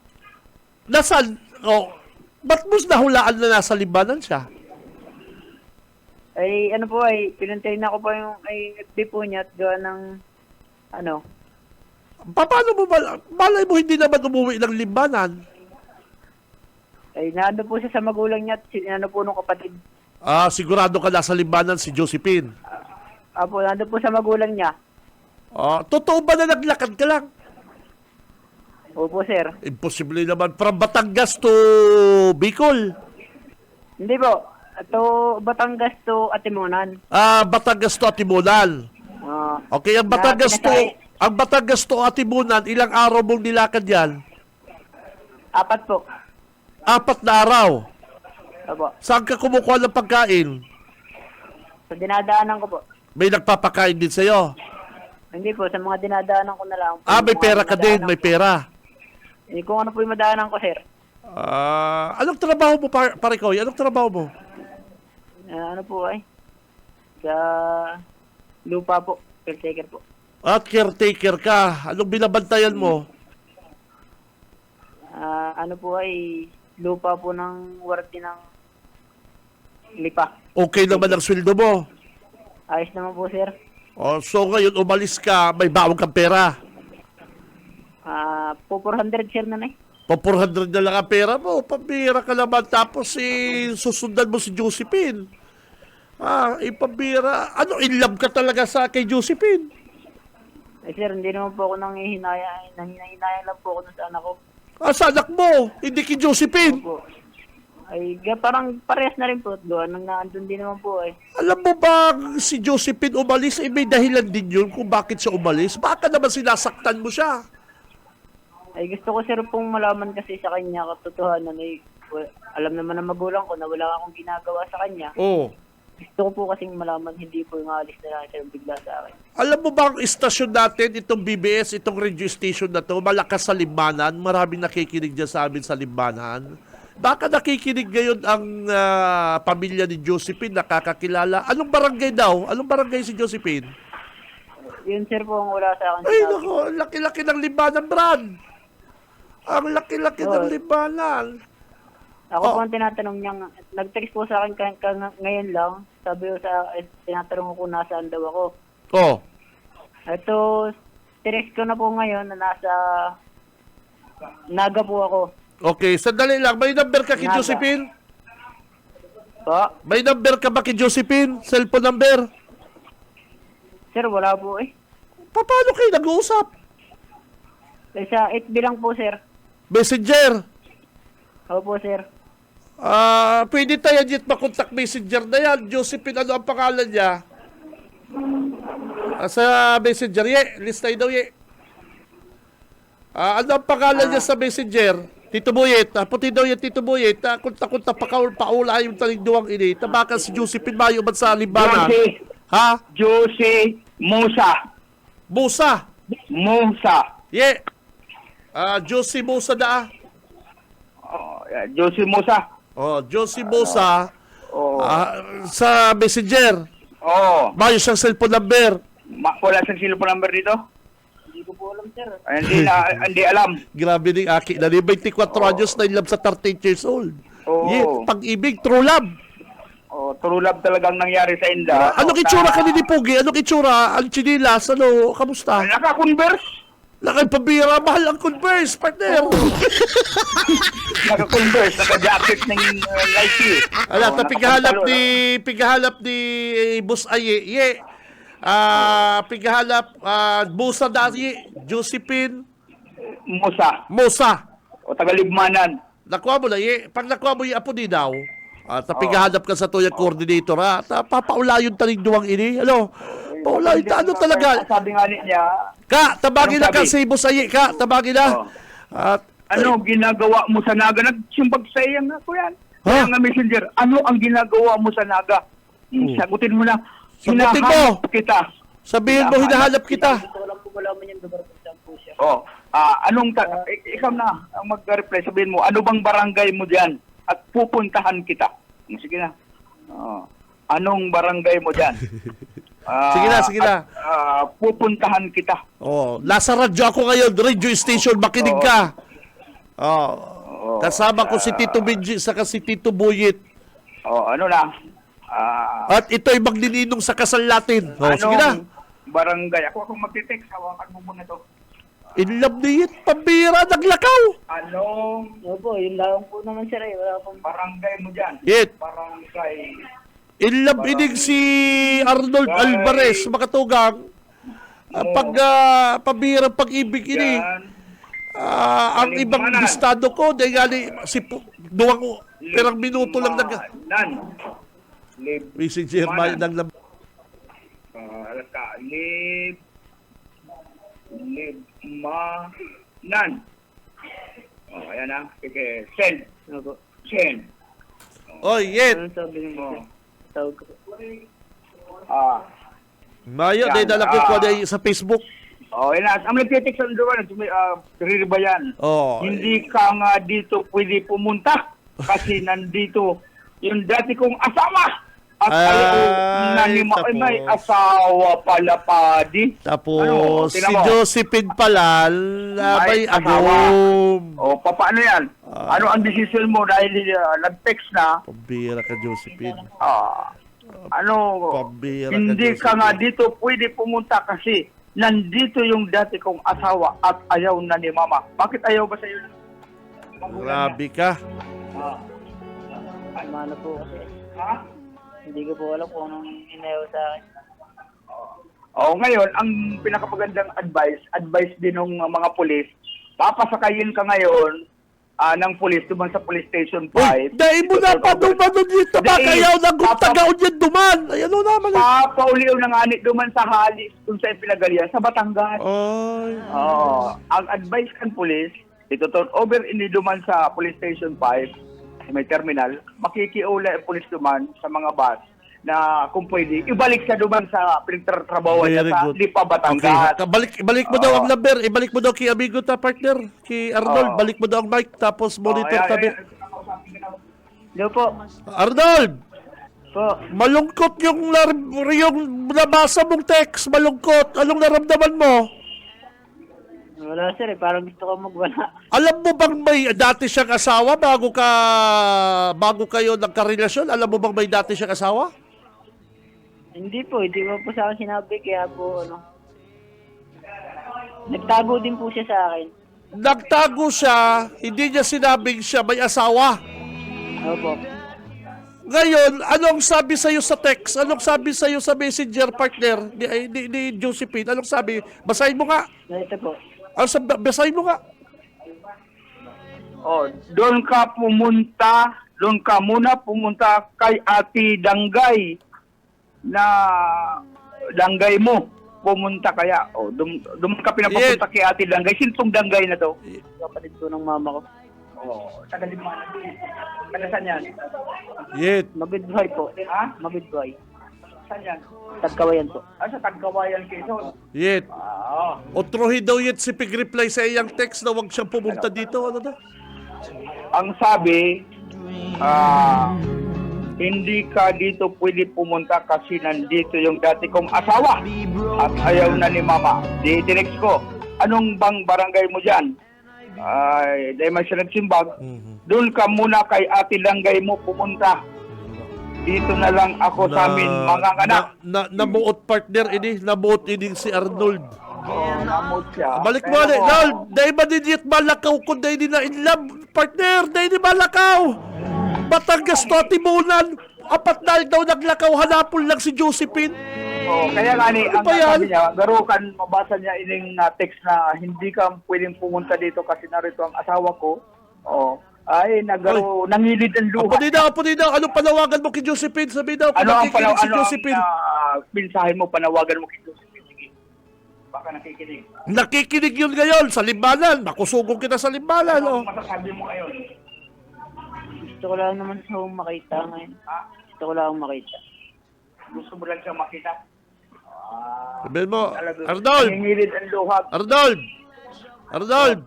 Nasaan? Ba't mo nahulaan na nasa Libanan siya? Ay, ano po ay, pinantay na ko po yung FB po niya at gawa ng, ano, Paano mo malay mo hindi naman umuwi ng Libanan? ay naano po siya sa magulang niya at ano po nung kapatid. Sigurado ka nasa Libanan si Josephine. Apo, nando po sa magulang niya. Totoo ba na naglakad ka lang? Opo, sir. Imposible naman. From Batangas to Bicol. Hindi po. Ito, Batangas to Atimonan. Batangas to Atimunan. Okay, ang Batangas to Atimunan, ilang araw mong nilakad yan? 4 po. 4 na araw. Opo. Saan ka kumukuha ng pagkain? Sa dinadaanan ko po. May nagpapakain din sa'yo. Hindi po, sa mga dinadaanan ko na lang. May pera ka din, may pera. Kung ano po yung madaanan ko, sir. Anong trabaho mo, pare ko? Anong trabaho mo? Ano po ay? Sa lupa po. Caretaker po. At caretaker ka. Anong binabantayan mo? Ano po ay lupa po ng warti ng Lipa. Okay naman ang sweldo mo. Ayos naman po, sir. So ngayon umalis ka, may baong kang pera. Po 400, sir, na eh. Pa 400 na lang ang pera mo, pambira ka naman. Tapos susundan mo si Josephine. Ipambira. Ano, in love ka talaga kay Josephine? Sir, hindi naman po ako nanghihinaya lang po ako sa anak ko. Sa anak mo, hindi kay Josephine. Opo. Ay, parang parehas na rin po. Doon, nandun din naman po eh. Alam mo ba si Josephine umalis, may dahilan din yun kung bakit siya umalis? Baka naman sinasaktan mo siya. Ay, gusto ko sir pong malaman kasi sa kanya katotohanan ay alam naman ng magulang ko na wala akong ginagawa sa kanya. Oo. Gusto ko po kasing malaman hindi po yung alis na lang siya bigla sa akin. Alam mo ba ang istasyon natin, itong BBS, itong radio station na to, malakas sa Limbanan, maraming nakikinig dyan sa amin sa Limbanan. Baka nakikinig ngayon ang pamilya ni Josephine, nakakakilala. Anong barangay daw? Anong barangay si Josephine? Yun sir po ang wala sa akin. Ay, sinabi. nako, laki-laki ng Limbanan, Brad. Ang laki-laki ng Oh. Limbanan. Ako Oh. po ang tinatanong niya, nag-text po sa akin ngayon lang. Sabi ko tinatanong ko kung nasaan daw ako. Oh. Ito, text ko na po ngayon na nasa Naga po ako. Okay, sandali lang. May number ka kay Naga. Josephine? Po? May number ka ba kay Josephine? Cellphone number? Sir, wala po eh. Paano kayo nag-uusap? Sa 8B lang po sir. Messenger? Opo sir. Pwede tayo dito makontak messenger na yan. Josephine, ano ang pangalan niya? Sa messenger, list tayo daw, ano ang pangalan niya sa messenger? Tito Boyet, puti daw yan, Tito Boyet. Kunta-kunta paula yung talingduwang ini. Tabakan si Josephine Mayo man sa Limbana. Josie. Ha? Josie Musa. Musa. Musa. Josie Musa na. Josie Musa. Josie Musa. Oh. Sa messenger. Oo. Mayo siyang cellphone number. Wala sa cellphone number dito? Hindi ko po alam sir. Hindi alam. Grabe ni Aki. 24 anyos na in love sa 38 years old. Oo. Pag-ibig, true love. True love talagang nangyari sa Inda. Anong itsura ka ni Pugi? Anong itsura? Ang chinilas? Ano? Kamusta? Naka-converse. Nakipabira. Mahal ang Converse, partner. Naka-converse. Naka-jacket ng Nike. Pigahalap ni Boss Aye. Pigahalap, Busa Dari, Josephine, Musa. O Tagalibmanan. Nakuha mo na, pag nakuha mo yung apo ni daw, pigahanap ka sa tuyang coordinator, papaulayon talingduwang ini, paulayon, ano talaga? Sabi nga niya, Tabagin na Anong ka si Boss Aye, tabagin na. ano ginagawa mo sa Naga? Nagsimbag sa iyang ako yan. Ha? Kaya nga messenger, ano ang ginagawa mo sa Naga? Sagutin mo na, Sagutin mo. hinahanap kita. Sabihin mo, hinahanap kita. Gusto ko lang po malaman yung dumating saan po siya. Ikaw na ang mag-reply, sabihin mo, ano bang barangay mo diyan? At pupuntahan kita. Sige na. Anong barangay mo diyan? Sige na. Pupuntahan kita. Nasa radyo ako ngayon, radio station, makinig ka. Kasama ko si Tito Benji saka si Tito Boyet. Ano na? At ito'y magnininong sa kasal natin. Sige na. Barangay? Ako magtitext. Hawakan mo muna to. In love na yun, pambira, naglakaw. Anong Opo, yun lang po naman sir eh. Wala pong barangay mo dyan? Yet, Barangay. in love inig si Arnold Alvarez, makatugang. Pambira, pag-ibig ini. Ang ibang listado ko, dahil gali, duwang perang minuto lang Messenger Manan. ng lab. Libmanan. Ayan na. Sige, send. Opo. Send. Oy, Yet. Ano sabi niyo? Tawag ko. Mayo, Yan, dahil nalaki ko na sa Facebook. Yan na. Ang nagtitext sa doon, ba yan? Hindi ka nga dito pwede pumunta kasi nandito yung dati kong asawa. At may asawa pala, Padi. Tapos, si Tingnan mo. Josephine pala, may asawa. agom. Paano yan? Ano ang decision mo dahil nag-text na? Pambira ka, Josephine. Pambira Hindi ka Josephine. nga dito pwede pumunta kasi nandito yung dati kong asawa at ayaw na ni Mama. Bakit ayaw ba sa'yo? Grabe ka. Ano po kasi. Ha? Hindi ko po alam kung anong inayaw sa akin. Ngayon, ang pinakamagandang advice din ng mga pulis, papasakayin ka ngayon ng police duman sa police station 5. Uy, dahil mo na pa duman dito ba kayaw na gutagaon yan duman. Ayan o naman. Pauliw ng anit duman sa halis kung sa pinagalian sa Batangas. Ay. Ang advice kan police, ito turn over ini duman sa police station 5, may terminal, makikiula ang police duman sa mga bus na kung pwede, ibalik sa duman sa pinagtrabaho niya sa Lipa, Batangas. Okay. Balik mo daw ang number. Ibalik mo daw kay amigo ta partner. Kay Arnold. Balik mo daw ang mic. Tapos monitor tabi. Hello po. Arnold! Po. Malungkot yung nabasa mong text. Malungkot. Anong naramdaman mo? Wala sir, parang gusto ko magwala. Alam mo bang may dati siyang asawa bago kayo nagkarelasyon? Alam mo bang may dati siyang asawa? Hindi po sa akin sinabi, kaya po nagtago din po siya sa akin. Nagtago siya, hindi niya sinabing siya may asawa. Opo. Ngayon, anong sabi sa'yo sa text? Anong sabi sa'yo sa messenger partner ni Josephine? Anong sabi? Basahin mo nga. Ito po. Basahin mo nga. Doon ka muna pumunta kay Ate Danggay na Danggay mo. Pumunta kaya. Doon ka pinapapunta kay Ate Danggay. Sintong Danggay na to? Kapatid ko ng mama ko. Taga Liman. Taga saan yan? Yet. Mabidbuhay po. Ha? Mabidbuhay. Saan yan? Tagkawayan po. Sa Tagkawayan, Quezon. Yet. Otrohin daw yet si Pig-reply sa iyang text na huwag siyang pumunta dito. Ano daw? Ang sabi, hindi ka dito pwede pumunta kasi nandito yung dati kong asawa at ayaw na ni mama. Di-text ko, anong bang barangay mo dyan? Dahil may siya nagsimbag, doon ka muna kay Ate Danggay mo pumunta. Dito na lang ako sa amin, mga anak. Namuot partner ini, namuot ini si Arnold. Namuot siya. Balik mo ulit, Arnold. Dahil ba dinit malakaw kung dahil di na in love, partner, dahil di malakaw. Batangas to, Timunan. 4 na daw naglakaw, hanapon lang si Josephine. Kaya nga ni, Ano ang ba yan? sabi niya, garukan, mabasa niya ining text na hindi ka pwedeng pumunta dito kasi narito ang asawa ko. Nangilid ang luha. Apo din daw, anong panawagan mo kay Josephine? Sabi daw, kung nakikinig si Josephine. Mensahe mo, panawagan mo kay Josephine? Sige. Baka nakikinig. Nakikinig yun ngayon sa Limbanan. Makusugong kita sa Limbanan. Ano masasabi mo ngayon? Gusto ko lang naman sa makita ngayon. Gusto ko lang makita. Gusto mo lang siya makita? Sabihin mo, Arnold! Nangilid ang luha. Arnold!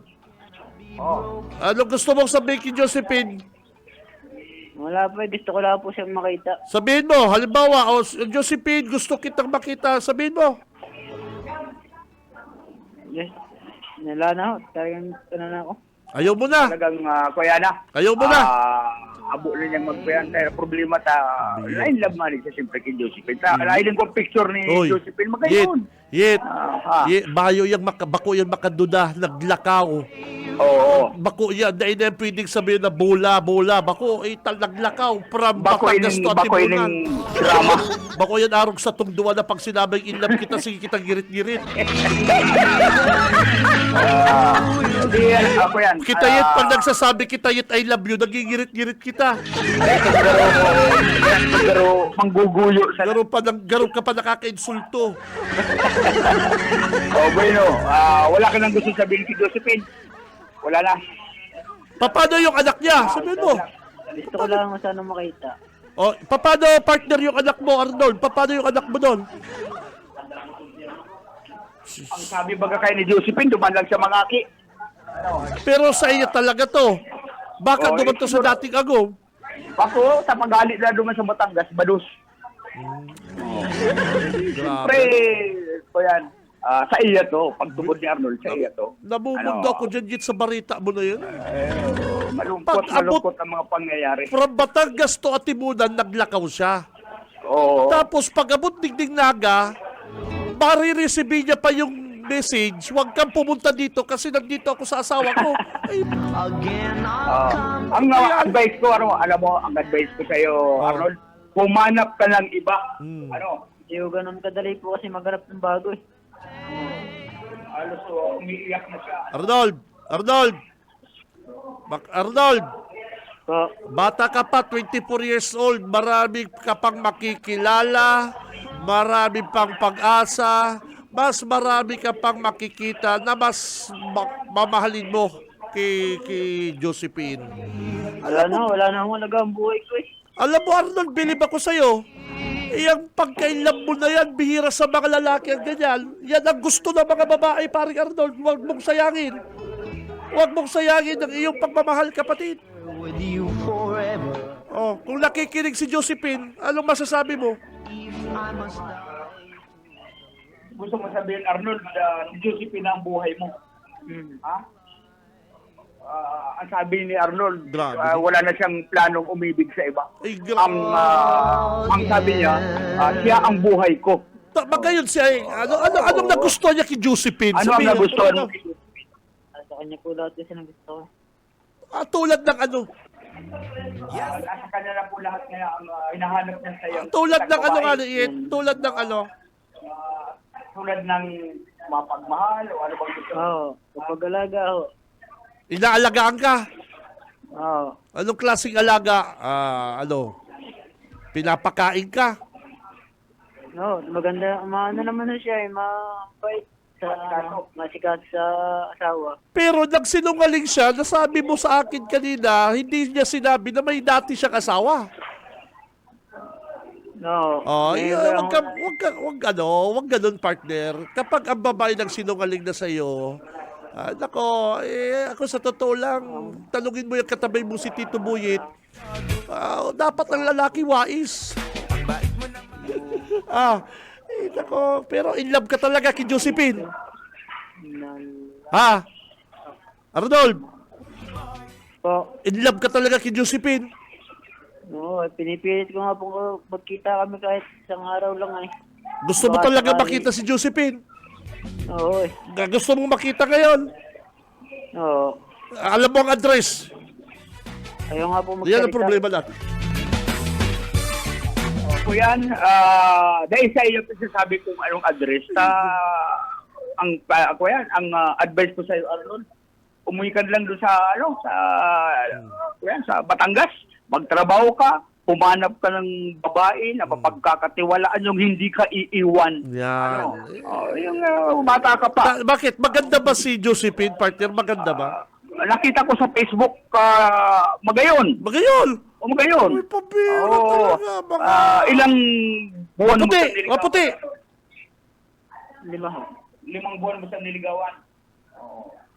Ano gusto mong sabihin kay Josephine? Wala po, gusto ko lang po siyang makita. Sabihin mo, halimbawa, Josephine, gusto kitang makita. Sabihin mo. Yes. Wala na ako. Talagang na ako. Ayaw mo na. Talagang kuya na. Ayaw mo na. Abo rin niyang magkuyan. Kaya problema lain love man siya siyempre kay Josephine. Lain ko picture ni Josephine. Magayon. Bayo yung bako yung makaduda, naglakaw. Oo. Bako yan, dahil na pwedeng sabihin na bola. Bako, naglakaw. From Bako Batangas to Atimunan. drama. Bako yan arog sa tungduan na pag sinabing in love kita, sige kitang girit-girit. Ako yan. Kitayit, pag nagsasabi kitayit I love you, nagigirit-girit kita. Pero mangguguyo sa... Garo ka pa nakaka-insulto. Bueno, wala ka nang gusto sabihin si Josephine. Wala na. Paano yung anak niya? Sabihin mo. Gusto ko lang sana makita. Paano partner yung anak mo, Arnold? Paano yung anak mo doon? Ang sabi baga kay ni Josephine, duman lang siya mangaki. Pero sa iyo talaga to. Baka duman to sa dating agong. Ako, sa pagalit na duman sa Batangas, Badus. Siyempre, ko yan. Sa iya to, pagtubod ni Arnold, sa iya to. Namumundo ako dyan sa barita mo na yun. Malungkot ang mga pangyayari. From Batangas to Atimunan, naglakaw siya. Oo. Tapos pag-abot Digdig Naga, marireceive niya pa yung message, huwag kang pumunta dito kasi nandito ako sa asawa ko. Ang advice ko, alam mo, ang advice ko sa iyo, Arnold, pumanap ka ng iba. Hindi ko ganun kadali po kasi maghanap ng bago eh. Alos umiiyak na siya. Arnold! Arnold, Po. bata ka pa, 24 years old, marami ka pang makikilala, marami pang pag-asa, mas marami ka pang makikita na mas mamahalin mo kay Josephine. Wala na akong alaga ang buhay ko eh. Alam mo, Arnold, bilib ako sa'yo. Iyang pagkailab mo na yan, bihira sa mga lalaki ang ganyan. Yan ang gusto ng mga babae, paring Arnold. Huwag mong sayangin. Huwag mong sayangin ang iyong pagmamahal, kapatid. Oh, kung nakikinig si Josephine, anong masasabi mo? Gusto mo sabihin, Arnold, si Josephine ang buhay mo. Ha? Ang sabi ni Arnold, Grabe. wala na siyang planong umibig sa iba. Ay, Ang sabi niya, siya ang buhay ko. Magayon siya eh. Anong nagustuhan niya kay Josephine? Ano ang Sabihin, nagustuhan mo? Sa kanya po lahat kasi nang gusto ko. Tulad ng ano? Nasa kanya na po lahat ngayon ang hinahanap niya sa iyo. Tulad ng ano nga, tulad ng ano? Tulad ng mapagmahal o ano bang gusto mo? Oo, kapag alaga ako. Inaalagaan ka? Oo. Anong klaseng alaga? Pinapakain ka? No, maganda, maano naman na siya eh, mabait sa masikat sa asawa. Pero nagsinungaling siya, nasabi mo sa akin kanina, hindi niya sinabi na may dati siyang asawa. No. Wag ganun, partner. Kapag ang babae nagsinungaling na sa'yo, ako sa totoo lang, tanungin mo yung katabay mo si Tito Buyit, dapat ang lalaki wais. Pero in love ka talaga kay Josephine. Arnold, Po. in love ka talaga kay Josephine. Oo, pinipilit ko nga po magkita kami kahit isang araw lang eh. Gusto mo talaga makita si Josephine? Oo eh. Gusto mong makita ngayon? Oo. Alam mo ang address. Ayaw nga po magsalita. Yan ang problema natin. Po yan, dahil sa iyo sabi kong anong address, ang advice ko sa iyo, Arnold, umuwi ka lang doon sa Batangas, magtrabaho ka, pumanap ka ng babae na mapagkakatiwalaan yung hindi ka iiwan. Yan. Yung bata ka pa. Bakit? Maganda ba si Josephine, partner? Maganda ba? Nakita ko sa Facebook, magayon. Magayon? O magayon. Uy, pabira talaga. Ilang buwan mo Maputi. sa niligawan? Maputi. 5 buwan mo sa niligawan.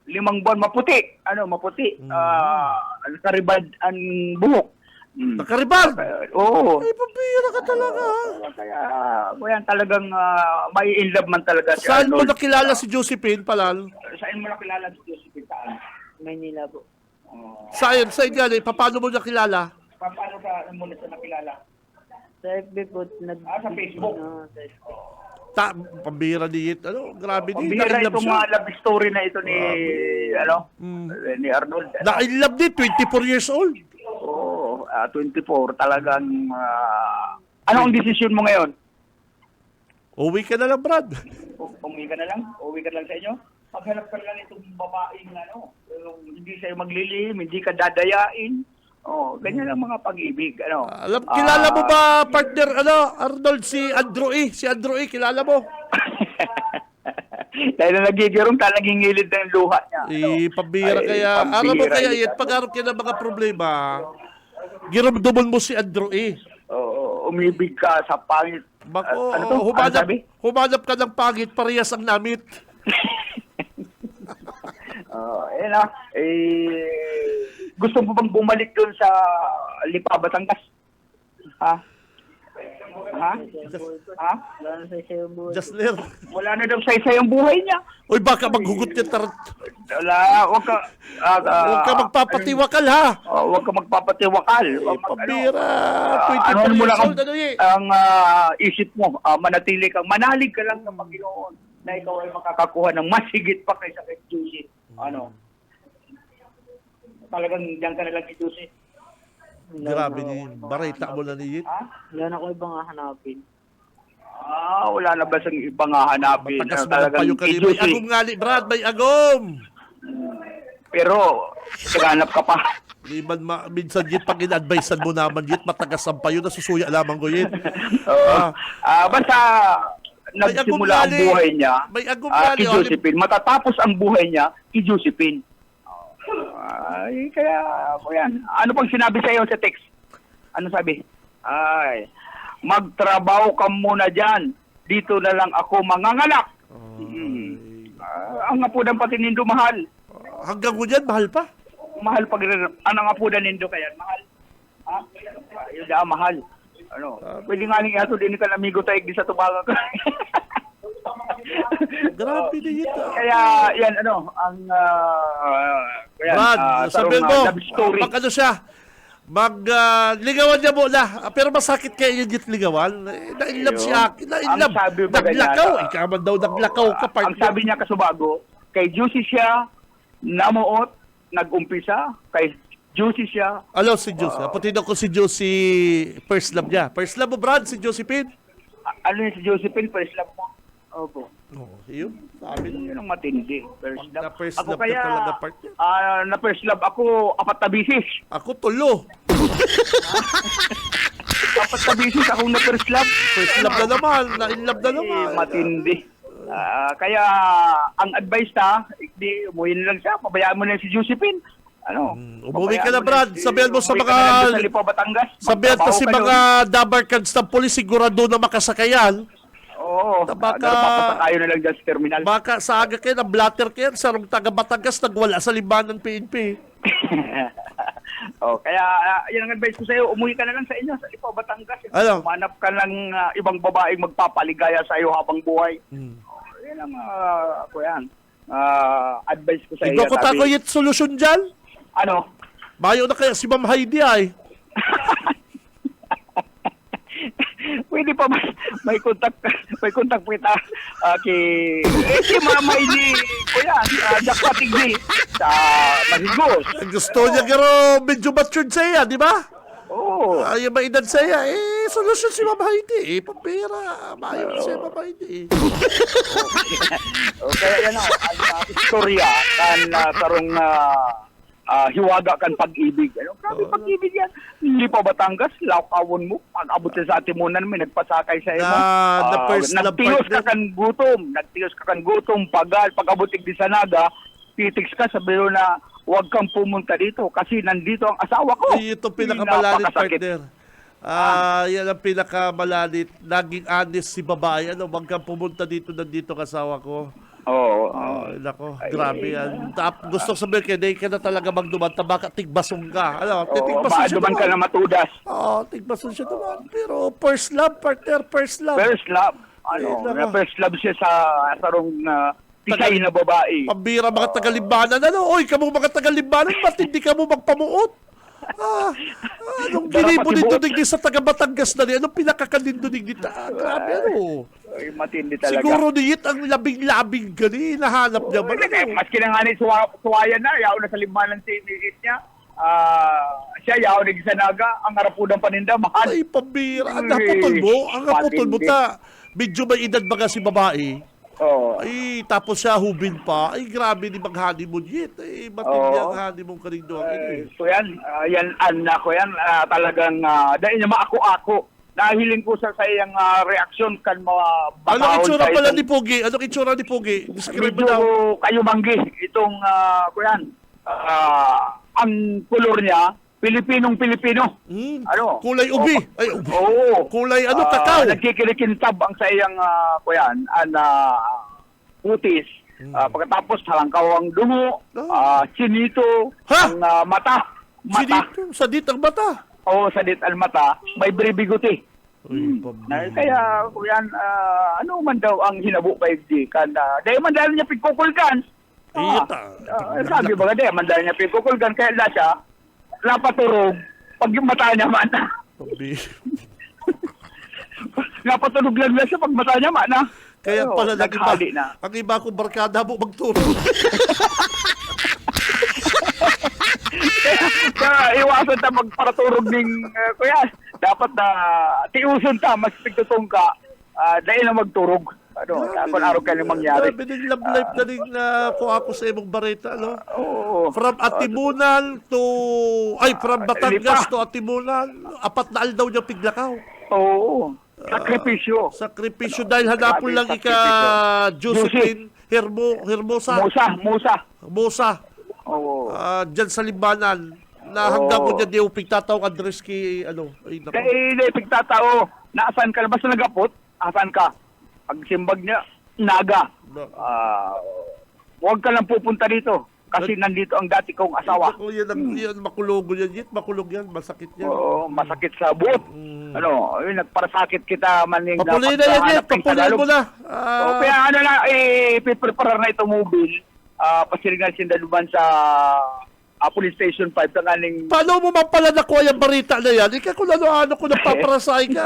5 buwan, maputi. Maputi. Karibad ang buhok. Nakaribal. Oo. Ay, pabira ka talaga. Kaya talagang may in love man talaga si Saan mo Arnold. nakilala si Josephine, Palal? Saan mo nakilala si Josephine? Saan? Maynila po. Saan yan eh? Paano mo nakilala? Paano mo na siya nakilala? Sa FB po. Sa Facebook? Sa Facebook. Pambira ni Yit. Grabe din. Pambira Na-inlove itong siya. mga love story na ito ni Arnold. Na-inlove din, 24 years old. Oo, 24. Talagang, ano ang desisyon mo ngayon? Uwi ka na lang, Brad. Umuwi ka na lang? Uwi ka lang sa inyo? Maghanap ka lang itong babaeng yung hindi sa'yo maglilihim, hindi ka dadayain. Ganyan ang mga pag-ibig. Kilala mo ba, partner, Arnold, si Andrew E? Si Andrew E, kilala mo? Dahil na nagigirong, talagang ngilid ng luha niya. Pambira kaya. Alam mo kaya, Yit, pag-arap ka ng mga problema, giramdaman mo si Andrew E. Oo, umibig ka sa pangit. Bako, humanap ka ng pangit, parehas ang namit. Gusto mo bang bumalik doon sa Lipa, Batangas? Ha? Wala na sa isayong buhay. Jasler. Wala na daw sa isa yung buhay niya. Uy, baka maghugot niya tarot. Huwag ka... Huwag ka magpapatiwakal, ha? Huwag ka magpapatiwakal. Pambira. 24 Ano mo years lang old, ano eh? ang isip mo, manalig ka lang sa Panginoon na ikaw ay makakakuha ng mas higit pa kaysa kay Juicy. Talagang diyan ka na lang kay Juicy. Grabe ni Barita mo na ni Yit. Wala na ko ibang hahanapin. Wala na ba siyang ibang hahanapin? Matagas mo pa yung kanina. May agom nga ni Brad, may agom! Pero, naghanap ka pa. Di man minsan yit, pag in-advisean mo naman yit, matagas ang payo, nasusuya lamang ko yit. Basta, nagsimula ang buhay niya may agumpali, kay Josephine. Matatapos ang buhay niya kay Josephine. Ay, kaya, yan. Ano pang sinabi sa iyo sa text? Ano sabi? Ay, magtrabaho ka muna dyan. Dito na lang ako manganganak. Ang apudan pati nindo mahal. Hanggang ko dyan, mahal pa. Mahal pag anong apudan nindo kaya? Mahal. Yun na, mahal. Ano? Pwede nga ning ato din ka amigo tayo di sa tubaga ko. Grabe na yun. Kaya, yan, ano, ang, Brad, sabihin mo, love story. mag ano siya, ligawan niya muna. Pero masakit kaya yun yung ligawan. Na-inlove siya. Na-inlove. Ang sabi ba Naglakaw. ganyan, Ikaw man daw naglakaw ka. ang sabi niya kasubago, kay Juicy siya, namuot, nag-umpisa, kay Juicy siya. Alo, si Juicy. Putino ko si Juicy, first love niya. First love mo, Brad, si Josephine? Ano yun si Josephine, first love mo? Opo. Yun. Sabi Yun ang matindi. First love. Na-first Ako love kaya, ka talaga, partner. na first love ako, apat na bisis. Ako, tulo. Apat na bisis akong na first love. First love na naman. Na-inlove na naman. Matindi. Kaya, ang advice di, umuwi na lang siya, pabayaan mo na si Josephine. Ano? Umuwi ka na, Brad. Sabihan mo sa umuwi mga... ka na sa Lipa, Batangas. Sabihan kasi Magtrabaho ka mga dabar cards ng polis, sigurado na makasakayan. Oo. Baka- Napapatayo na lang dyan sa terminal. Baka sa aga kayo, ng blatter kayo, sarong taga Batangas, nagwala sa libanan PNP. Kaya yan ang advice ko sa iyo, umuwi ka na lang sa inyo sa Lipa, Batangas. Ano? Manap ka ng ibang babaeng magpapaligaya sa iyo habang buhay. Yan ang advice ko sa iyo. Ikaw ko tako yit solusyon dyan? Ano? Bayo na kaya si Ma'am Heidi ay. Pwede pa may contact kita kay Mama ini kuya Jack Patigdi sa Mahigos. Gusto niya pero medyo matured sa iya, di ba? Oo. Ayaw ba edad sa iya? Solusyon si Ma'am Heidi. Pampira. Bayo na siya Ma'am Heidi. Kaya yan ang istorya kan tarong hiwaga kan pag-ibig. Ano? Grabe pag-ibig yan. Hindi pa Batangas, lakawon mo. Pag-abot sa Atimunan, may nagpasakay sa imo. The first love Nagtiyos partner. ka kan gutom. Nagtiyos ka kan gutom. Pagal, pag-abutig di sa Naga, titiks ka, sabi mo na, huwag kang pumunta dito kasi nandito ang asawa ko. Ay, ito pinakamalalit, Napakasakit. partner. Yan ang pinakamalalit. Naging honest si babae. Ano, wag kang pumunta dito, nandito kasawa ko. Oo. Nako, grabe yan. Gusto ko sabihin kaya, di ka na talaga magdumanta, baka tigbasong ka. Ano, titigbason siya Maaduman ka na matudas. Oo, tigbason siya naman. Pero first love, partner, first love. First love. Ayun na nga. First love siya sa sarong tisay na babae. Pambira mga taga-Libanan. Ano? Oy, kamu mga taga-Libanan, ba't hindi ka mo magpamuot? Anong ginibo dito digdi sa taga-Batangas na rin? Anong pinakakalindo digdi? Grabe, ano? Ay, matindi talaga. Siguro niyit ang labing-labing gani. Nahanap niya ba? Maski na nga ni Suwayan na, yaw na sa limanan si Migis niya. Siya yaw na sa Naga, ang harapudang paninda, mahal. Ay, pambira. Ang naputol mo. Ang naputol mo. Medyo may edad ba si babae? Oo. Ay, tapos siya hubin pa. Ay, grabe ni mag-honeymoon yet. Ay, matindi ang honeymoon ka rin doon. So yan, anak ko yan, talagang, dahil niya maako-ako. Nahiling ko sa iyang reaksyon kan mga Ano itsura pala ni Pogi? Ano itsura ni Pogi? Describe mo medyo daw. kayo manggi. Itong, kuyan, ang kulor niya, Pilipinong-Pilipino. Ano? Kulay ubi. Ay, ubi. Oo. Kulay ano, kakao. Nagkikilikintab ang sa iyang, kuyan, putis. Pagkatapos, halangkaw ang dungo, chinito, ang mata. Sinito, sadit ang mata. Oo, sadit ang mata, may bibiguti. Kaya, kuyan, ano man daw ang hinabo 5G? Dahil man dahil niya pigkukulkan. Sabi ba dahil man dahil niya pigkukulkan, kaya na siya, napaturog, pag yung mata niya mana. Napaturog lang siya pag mata niya mana. Kaya pala naghali na. Ang iba kong barkada mo magturo. Kaya iwasan ta magparaturog ng kuya. Dapat na tiuson ta, mas pigtutong ka, dahil na magturog. Ano, kung araw kayo mangyari. Grabe din love life na rin na kung ako sa imong bareta, no? Oo. From Atimunan to... Ay, from Batangas Lipa. to Atimunan, 4 na aldaw niya piglakaw. Oo. Sakripisyo. Sakripisyo dahil hanapon lang ika Josephine Hermosa. Musa. Oo. Diyan sa Limbanan na hanggang ko dyan di upig tataw address ki ano. Ay, naku. Kaya pigtatao, naasan ka na? Basta nagapot, asan ka? Pag simbag niya, naga. Huwag ka lang pupunta dito. Kasi nandito ang dati kong asawa. Naku, yan makulog yan. Makulog yan, masakit yan. Oo, masakit sa buot. Ano, nagparasakit kita maning Papuli na yan, papuli mo na. Kaya ano na, ipiprepare na ito mobile. Pasiringan sindaluban sa police station 5 ng aning... Paano mo man pala nakuha yung barita na yan? Ika kung ano ko napaparasay ka,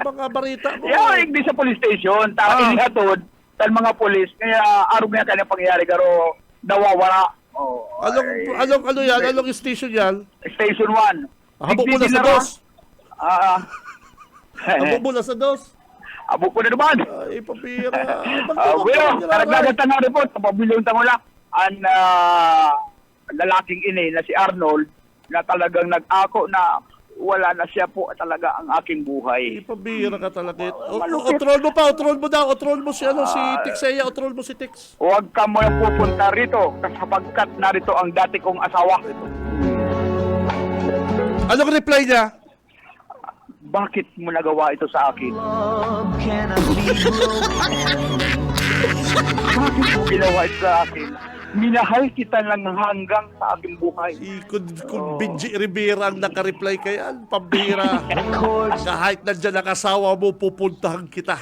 mga barita mo. Yeah, hindi sa police station. Inihatod sa mga polis. Kaya araw nga kanya pangyayari karo nawawala. Ano yan? Anong station yan? Station 1. Habok mo na sa dos. Habok mo na sa dos. Habok ko na naman. Ay, papira. Well, karagdagan na report. Pabilyon ta mo lang. Ang lalaking ini na si Arnold na talagang nag-ako na wala na siya po talaga ang aking buhay. Ipabira ka talaga. Otrol mo si Tixeya, otrol mo si Tix. Huwag ka mo pupunta rito sapagkat narito ang dati kong asawa. Anong reply niya? Bakit mo nagawa ito sa akin? Bakit mo ginawa ito sa akin? Minahal kita lang hanggang sa aking buhay. Kung Benji Rivera ang nakareply kaya, pambira. Kahit nandiyan ang asawa mo, pupuntahan kita.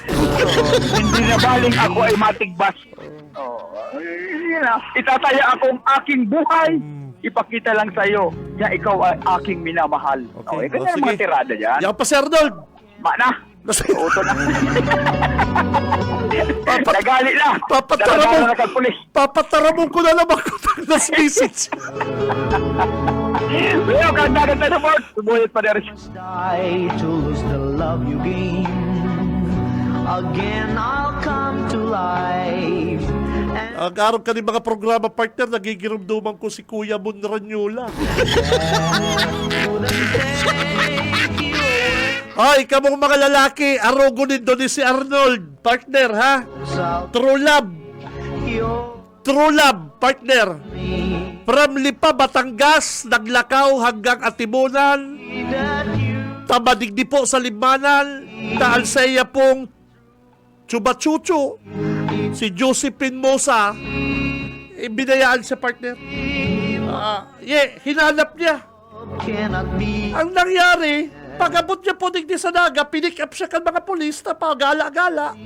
Hindi na baling ako ay matigbas. Itataya akong aking buhay. Ipakita lang sa'yo na ikaw ay aking minamahal. Okay, ganyan ang mga tirada dyan. Yan pa si Arnold. Mana? Uto na. Nagali na. Papataramon ko na naman ko ng last message. Pero kagdagan tayo po. Subulit pa na rin. To lose the love you gain. Again, I'll come to life. Ang araw ka ni mga programa partner, nagigirumduman ko si Kuya Mon Ranyola. Ay, kamong mga lalaki, arugunin doon ni si Arnold, partner, ha? True love. True love, partner. From Lipa, Batangas, naglakaw hanggang Atimunan, tabadigdi po sa Limanan, taalseya pong Chubachuchu, si Josephine Mosa, binayaan siya, partner. Hinanap niya. Ang nangyari, pag-abot niya po digdi sa naga, pinick up siya kan mga polis na pagala-gala.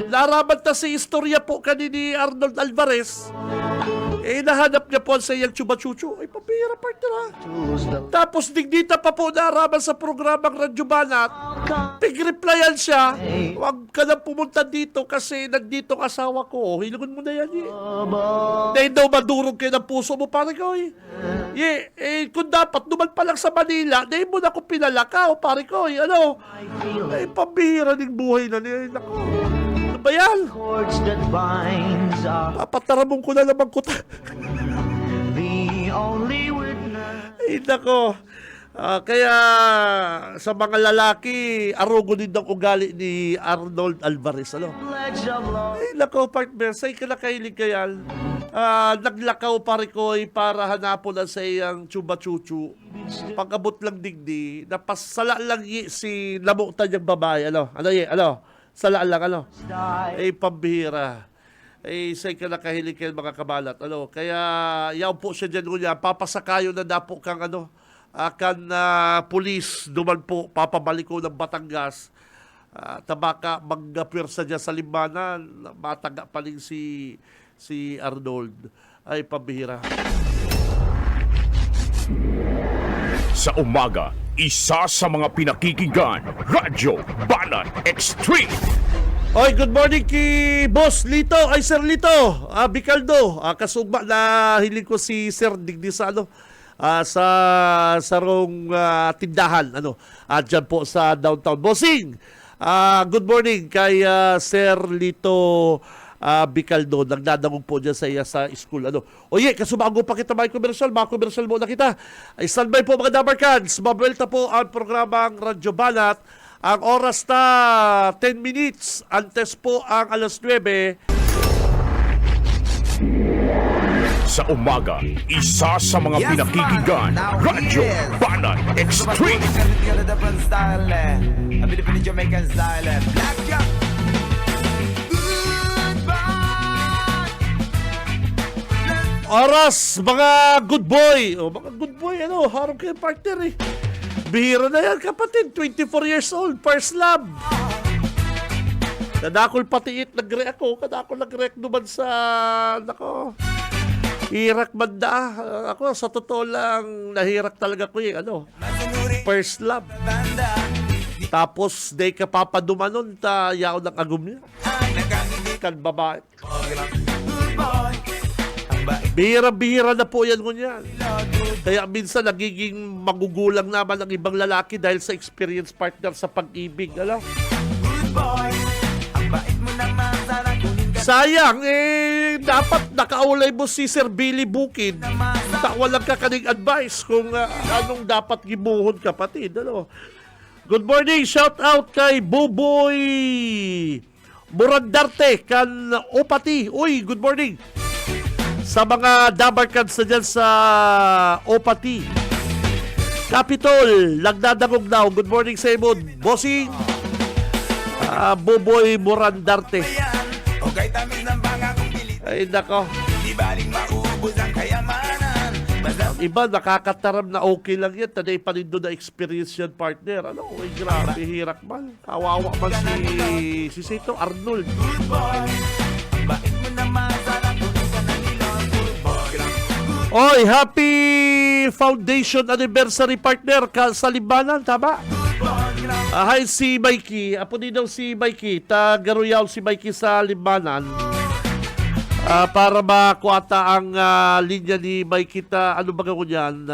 Naraman ta si istorya po kanini Arnold Alvarez. Nahanap niya po sa iyang chuba-chuchu. Ay, pabira, partner, ha? Tapos digdita pa po naraman sa programang Radyo Banat. Pig-replyan siya. Huwag ka na pumunta dito kasi nandito ang asawa ko. Hilugon mo na yan, Dahil daw madurog kayo ng puso mo, pare ko, kung dapat duman pa lang sa Manila, dahil mo na ako pinalakaw, pare ko, ano? Ay, pabira ng buhay na niya. Nako. Ba yan? Papataramon ko na naman ko Ay, nako. Kaya sa mga lalaki, arugo din ang ugali ni Arnold Alvarez. Ano? Ay, nako, partner. Sa'y ka nakahilig kayan. Naglakaw pare ko para hanapon na sa iyang chuba-chuchu. Pag-abot lang digdi, napasala lang si lamutan niyang babae. Ano? Salaan lang, ay pambihira. Ay say ka nakahilig kayo mga kabalat. Kaya yaw po siya dyan niya, papasakayo na dapo kang pulis, duman po, papabalik ko ng Batangas. Tabaka mag-pwersa dyan sa Limbanan, mataga pa rin si Arnold. Ay pambihira. Sa umaga, isa sa mga pinakikinggan, Radyo Banat Extreme. Oy, good morning ki Boss Lito, ay Sir Lito, Bicaldo. Kasugba na hiling ko si Sir Digdi sa sa sarong tindahan, diyan po sa downtown. Bossing, Good morning kay Sir Lito Bicaldo. Nagdadangog po dyan sa iya sa school. Oye, kasubago pa kita mga commercial muna kita. Standby po mga Dabarkans. Mabwelta po ang programang Radyo Banat. Ang oras na 10 minutes. Antes po ang alas 9. Sa umaga, isa sa mga pinakikinggan, Radyo Banat Extreme. Oras, mga good boy. Mga good boy, harap kayo partner eh. Bihira na yan, kapatid. 24 years old, first love. Kadakol patiit, nag-react ako. Kadakol nag-react naman sa, hirak banda. Ako, sa totoo lang, nahirak talaga ko yung, first love. Tapos, day ka papadumanon, yaw ng agum niya. Kan babae. Bihira-bihira na po yan ngunyan. Kaya minsan nagiging magugulang naman ang ibang lalaki dahil sa experience partner sa pag-ibig. Sayang, dapat nakaulay mo si Sir Billy Bukid. Walang kakaning advice kung anong dapat gibuhon, kapatid. Good morning, shout out kay Buboy Burandarte kan Opati. Uy, good morning sa mga Dabarkans na dyan sa Opati. Capitol, nagdadagog daw. Good morning sa imo, bossing. Buboy Burandarte. Ay, nako. Iba, nakakataram na okay lang yan. Taday pa rin doon na experience yan, partner. Ay, grabe, hirak man. Kawawa man si Sito Arnold. Oy, happy foundation anniversary, partner, sa Libanan, tama? Hi, si Mikey. Apo din daw si Mikey. Tagaruyaw si Mikey sa Libanan. Para makuata ang linya ni Mikey. Ano ba ko yan?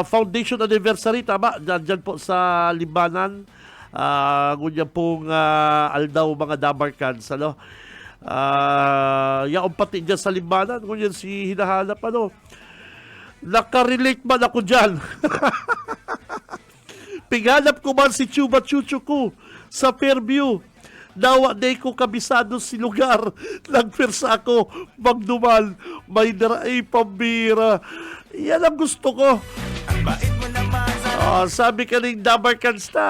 Foundation anniversary, tama? Diyan po sa Libanan. Ngunyan pong aldaw mga Dabarkans, yaong pati dyan sa Libanan, ngunyan si hinahanap, nakarelate man ako dyan. Pinganap ko man si Chuba Chuchu ko sa Fairview. Nawa day ko kabisado si lugar. Nagpirsa ako, magdumal, may daray pambira. Yan ang gusto ko. Sabi ka rin Dabarkans na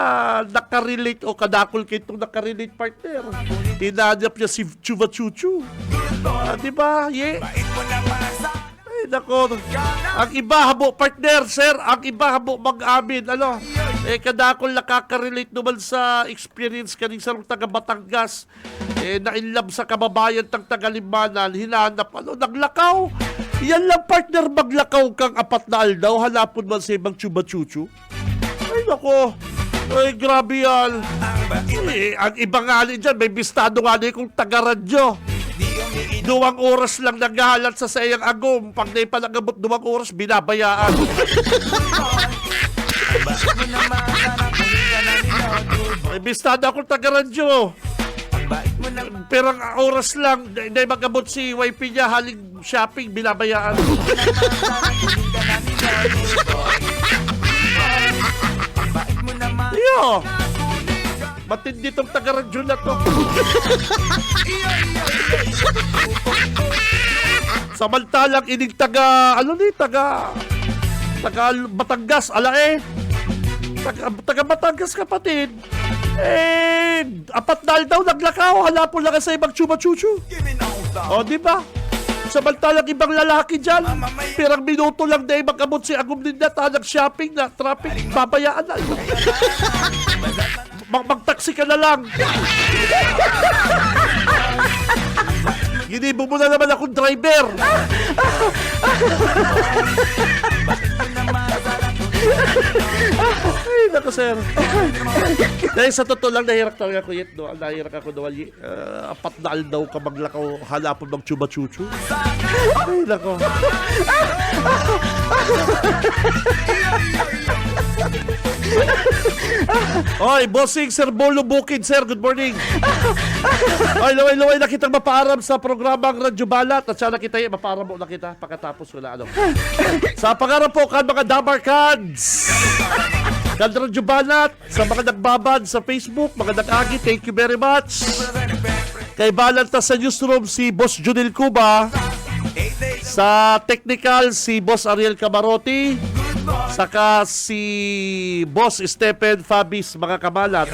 nakarelate o kadakol kayo itong nakarelate, partner. Hinanap niya si Chuba Chuchu. Diba? Yeah. Ay, nako. Ang iba habo, partner, sir. Ang iba habo mag-amin. Kadakol nakaka-relate naman sa experience kaning sarong taga Batangas. Na-inlove sa kababayan tang taga Libanan. Hinanap, naglakaw. Yan lang, partner, maglakaw kang 4 na aldaw. Hanapon man sa ibang Chuba Chuchu. Ay, nako. Ay, grabe yan. Ang iba nga dyan, may bistado nga kung taga-radyo. 2 oras lang naghahalat sa sayang agom. Pag na ipanagabot 2 oras, binabayaan. May bistado akong taga-radyo. Pero ang oras lang, hindi magabot si YP niya, haling shopping, binabayaan. Yo! Matindi tong taga-radyo na to. Samantalang inig taga Batangas, taga Batangas, kapatid. 4 na daw naglakaw, hanapon lang sa ibang Chuba Chuchu. Di ba? Samantalang ibang lalaki dyan, pirang minuto lang na magabot si Agum Linda, nag-shopping na, traffic, babayaan na. Mag-taxi ka na lang. Ginibo mo na naman akong driver. Ay, naku, sir. Dahil sa totoo lang, nahirak talaga ko yet. Nahirak ako doon. 4 na aldaw ka maglakaw, hanapon mag Chuba Chuchu. Ay, naku. Oy, bossing Sir Bolo Bukid, sir. Good morning. Oy, laway na kitang mapaaram sa programang Radyo Balat. At siya na kita, mapaaram mo na kita pagkatapos wala ano. Sa pangarap po kan mga Damar Cards. Kan Radyo Balat, sa mga nagbabad sa Facebook, mga nag-agi, thank you very much. Kay Balanta sa newsroom si Boss Junil Cuba. Sa technical si Boss Ariel Camarote. Saka si Boss Stephen Fabis, mga kamalat.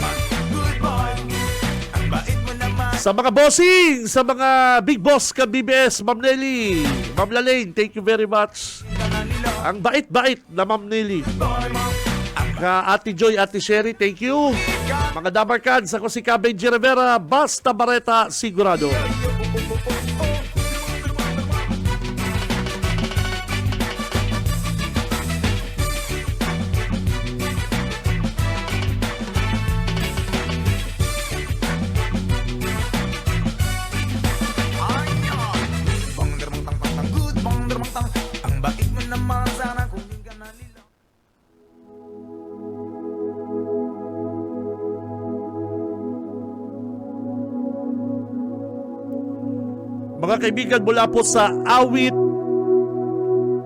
Sa mga bossing, sa mga big boss ka BBS, Ma'am Nelly, Ma'am Lalaine, thank you very much. Ang bait-bait na Ma'am Nelly. Ka Ate Joy, Ate Sherry, thank you. Mga Damar Cards, ako si Benji Rivera, Basta Bareta, sigurado. Ang bait mo naman sana kung di ka nalila. Mga kaibigan, mula po sa Awit,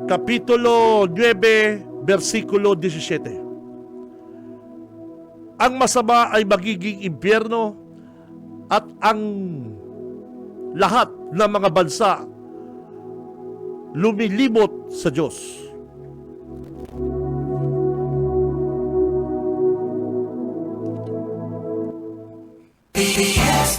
Kapitulo 9, versikulo 17. Ang masama ay magiging impyerno at ang lahat ng mga bansa lumilimot sa Diyos. BBS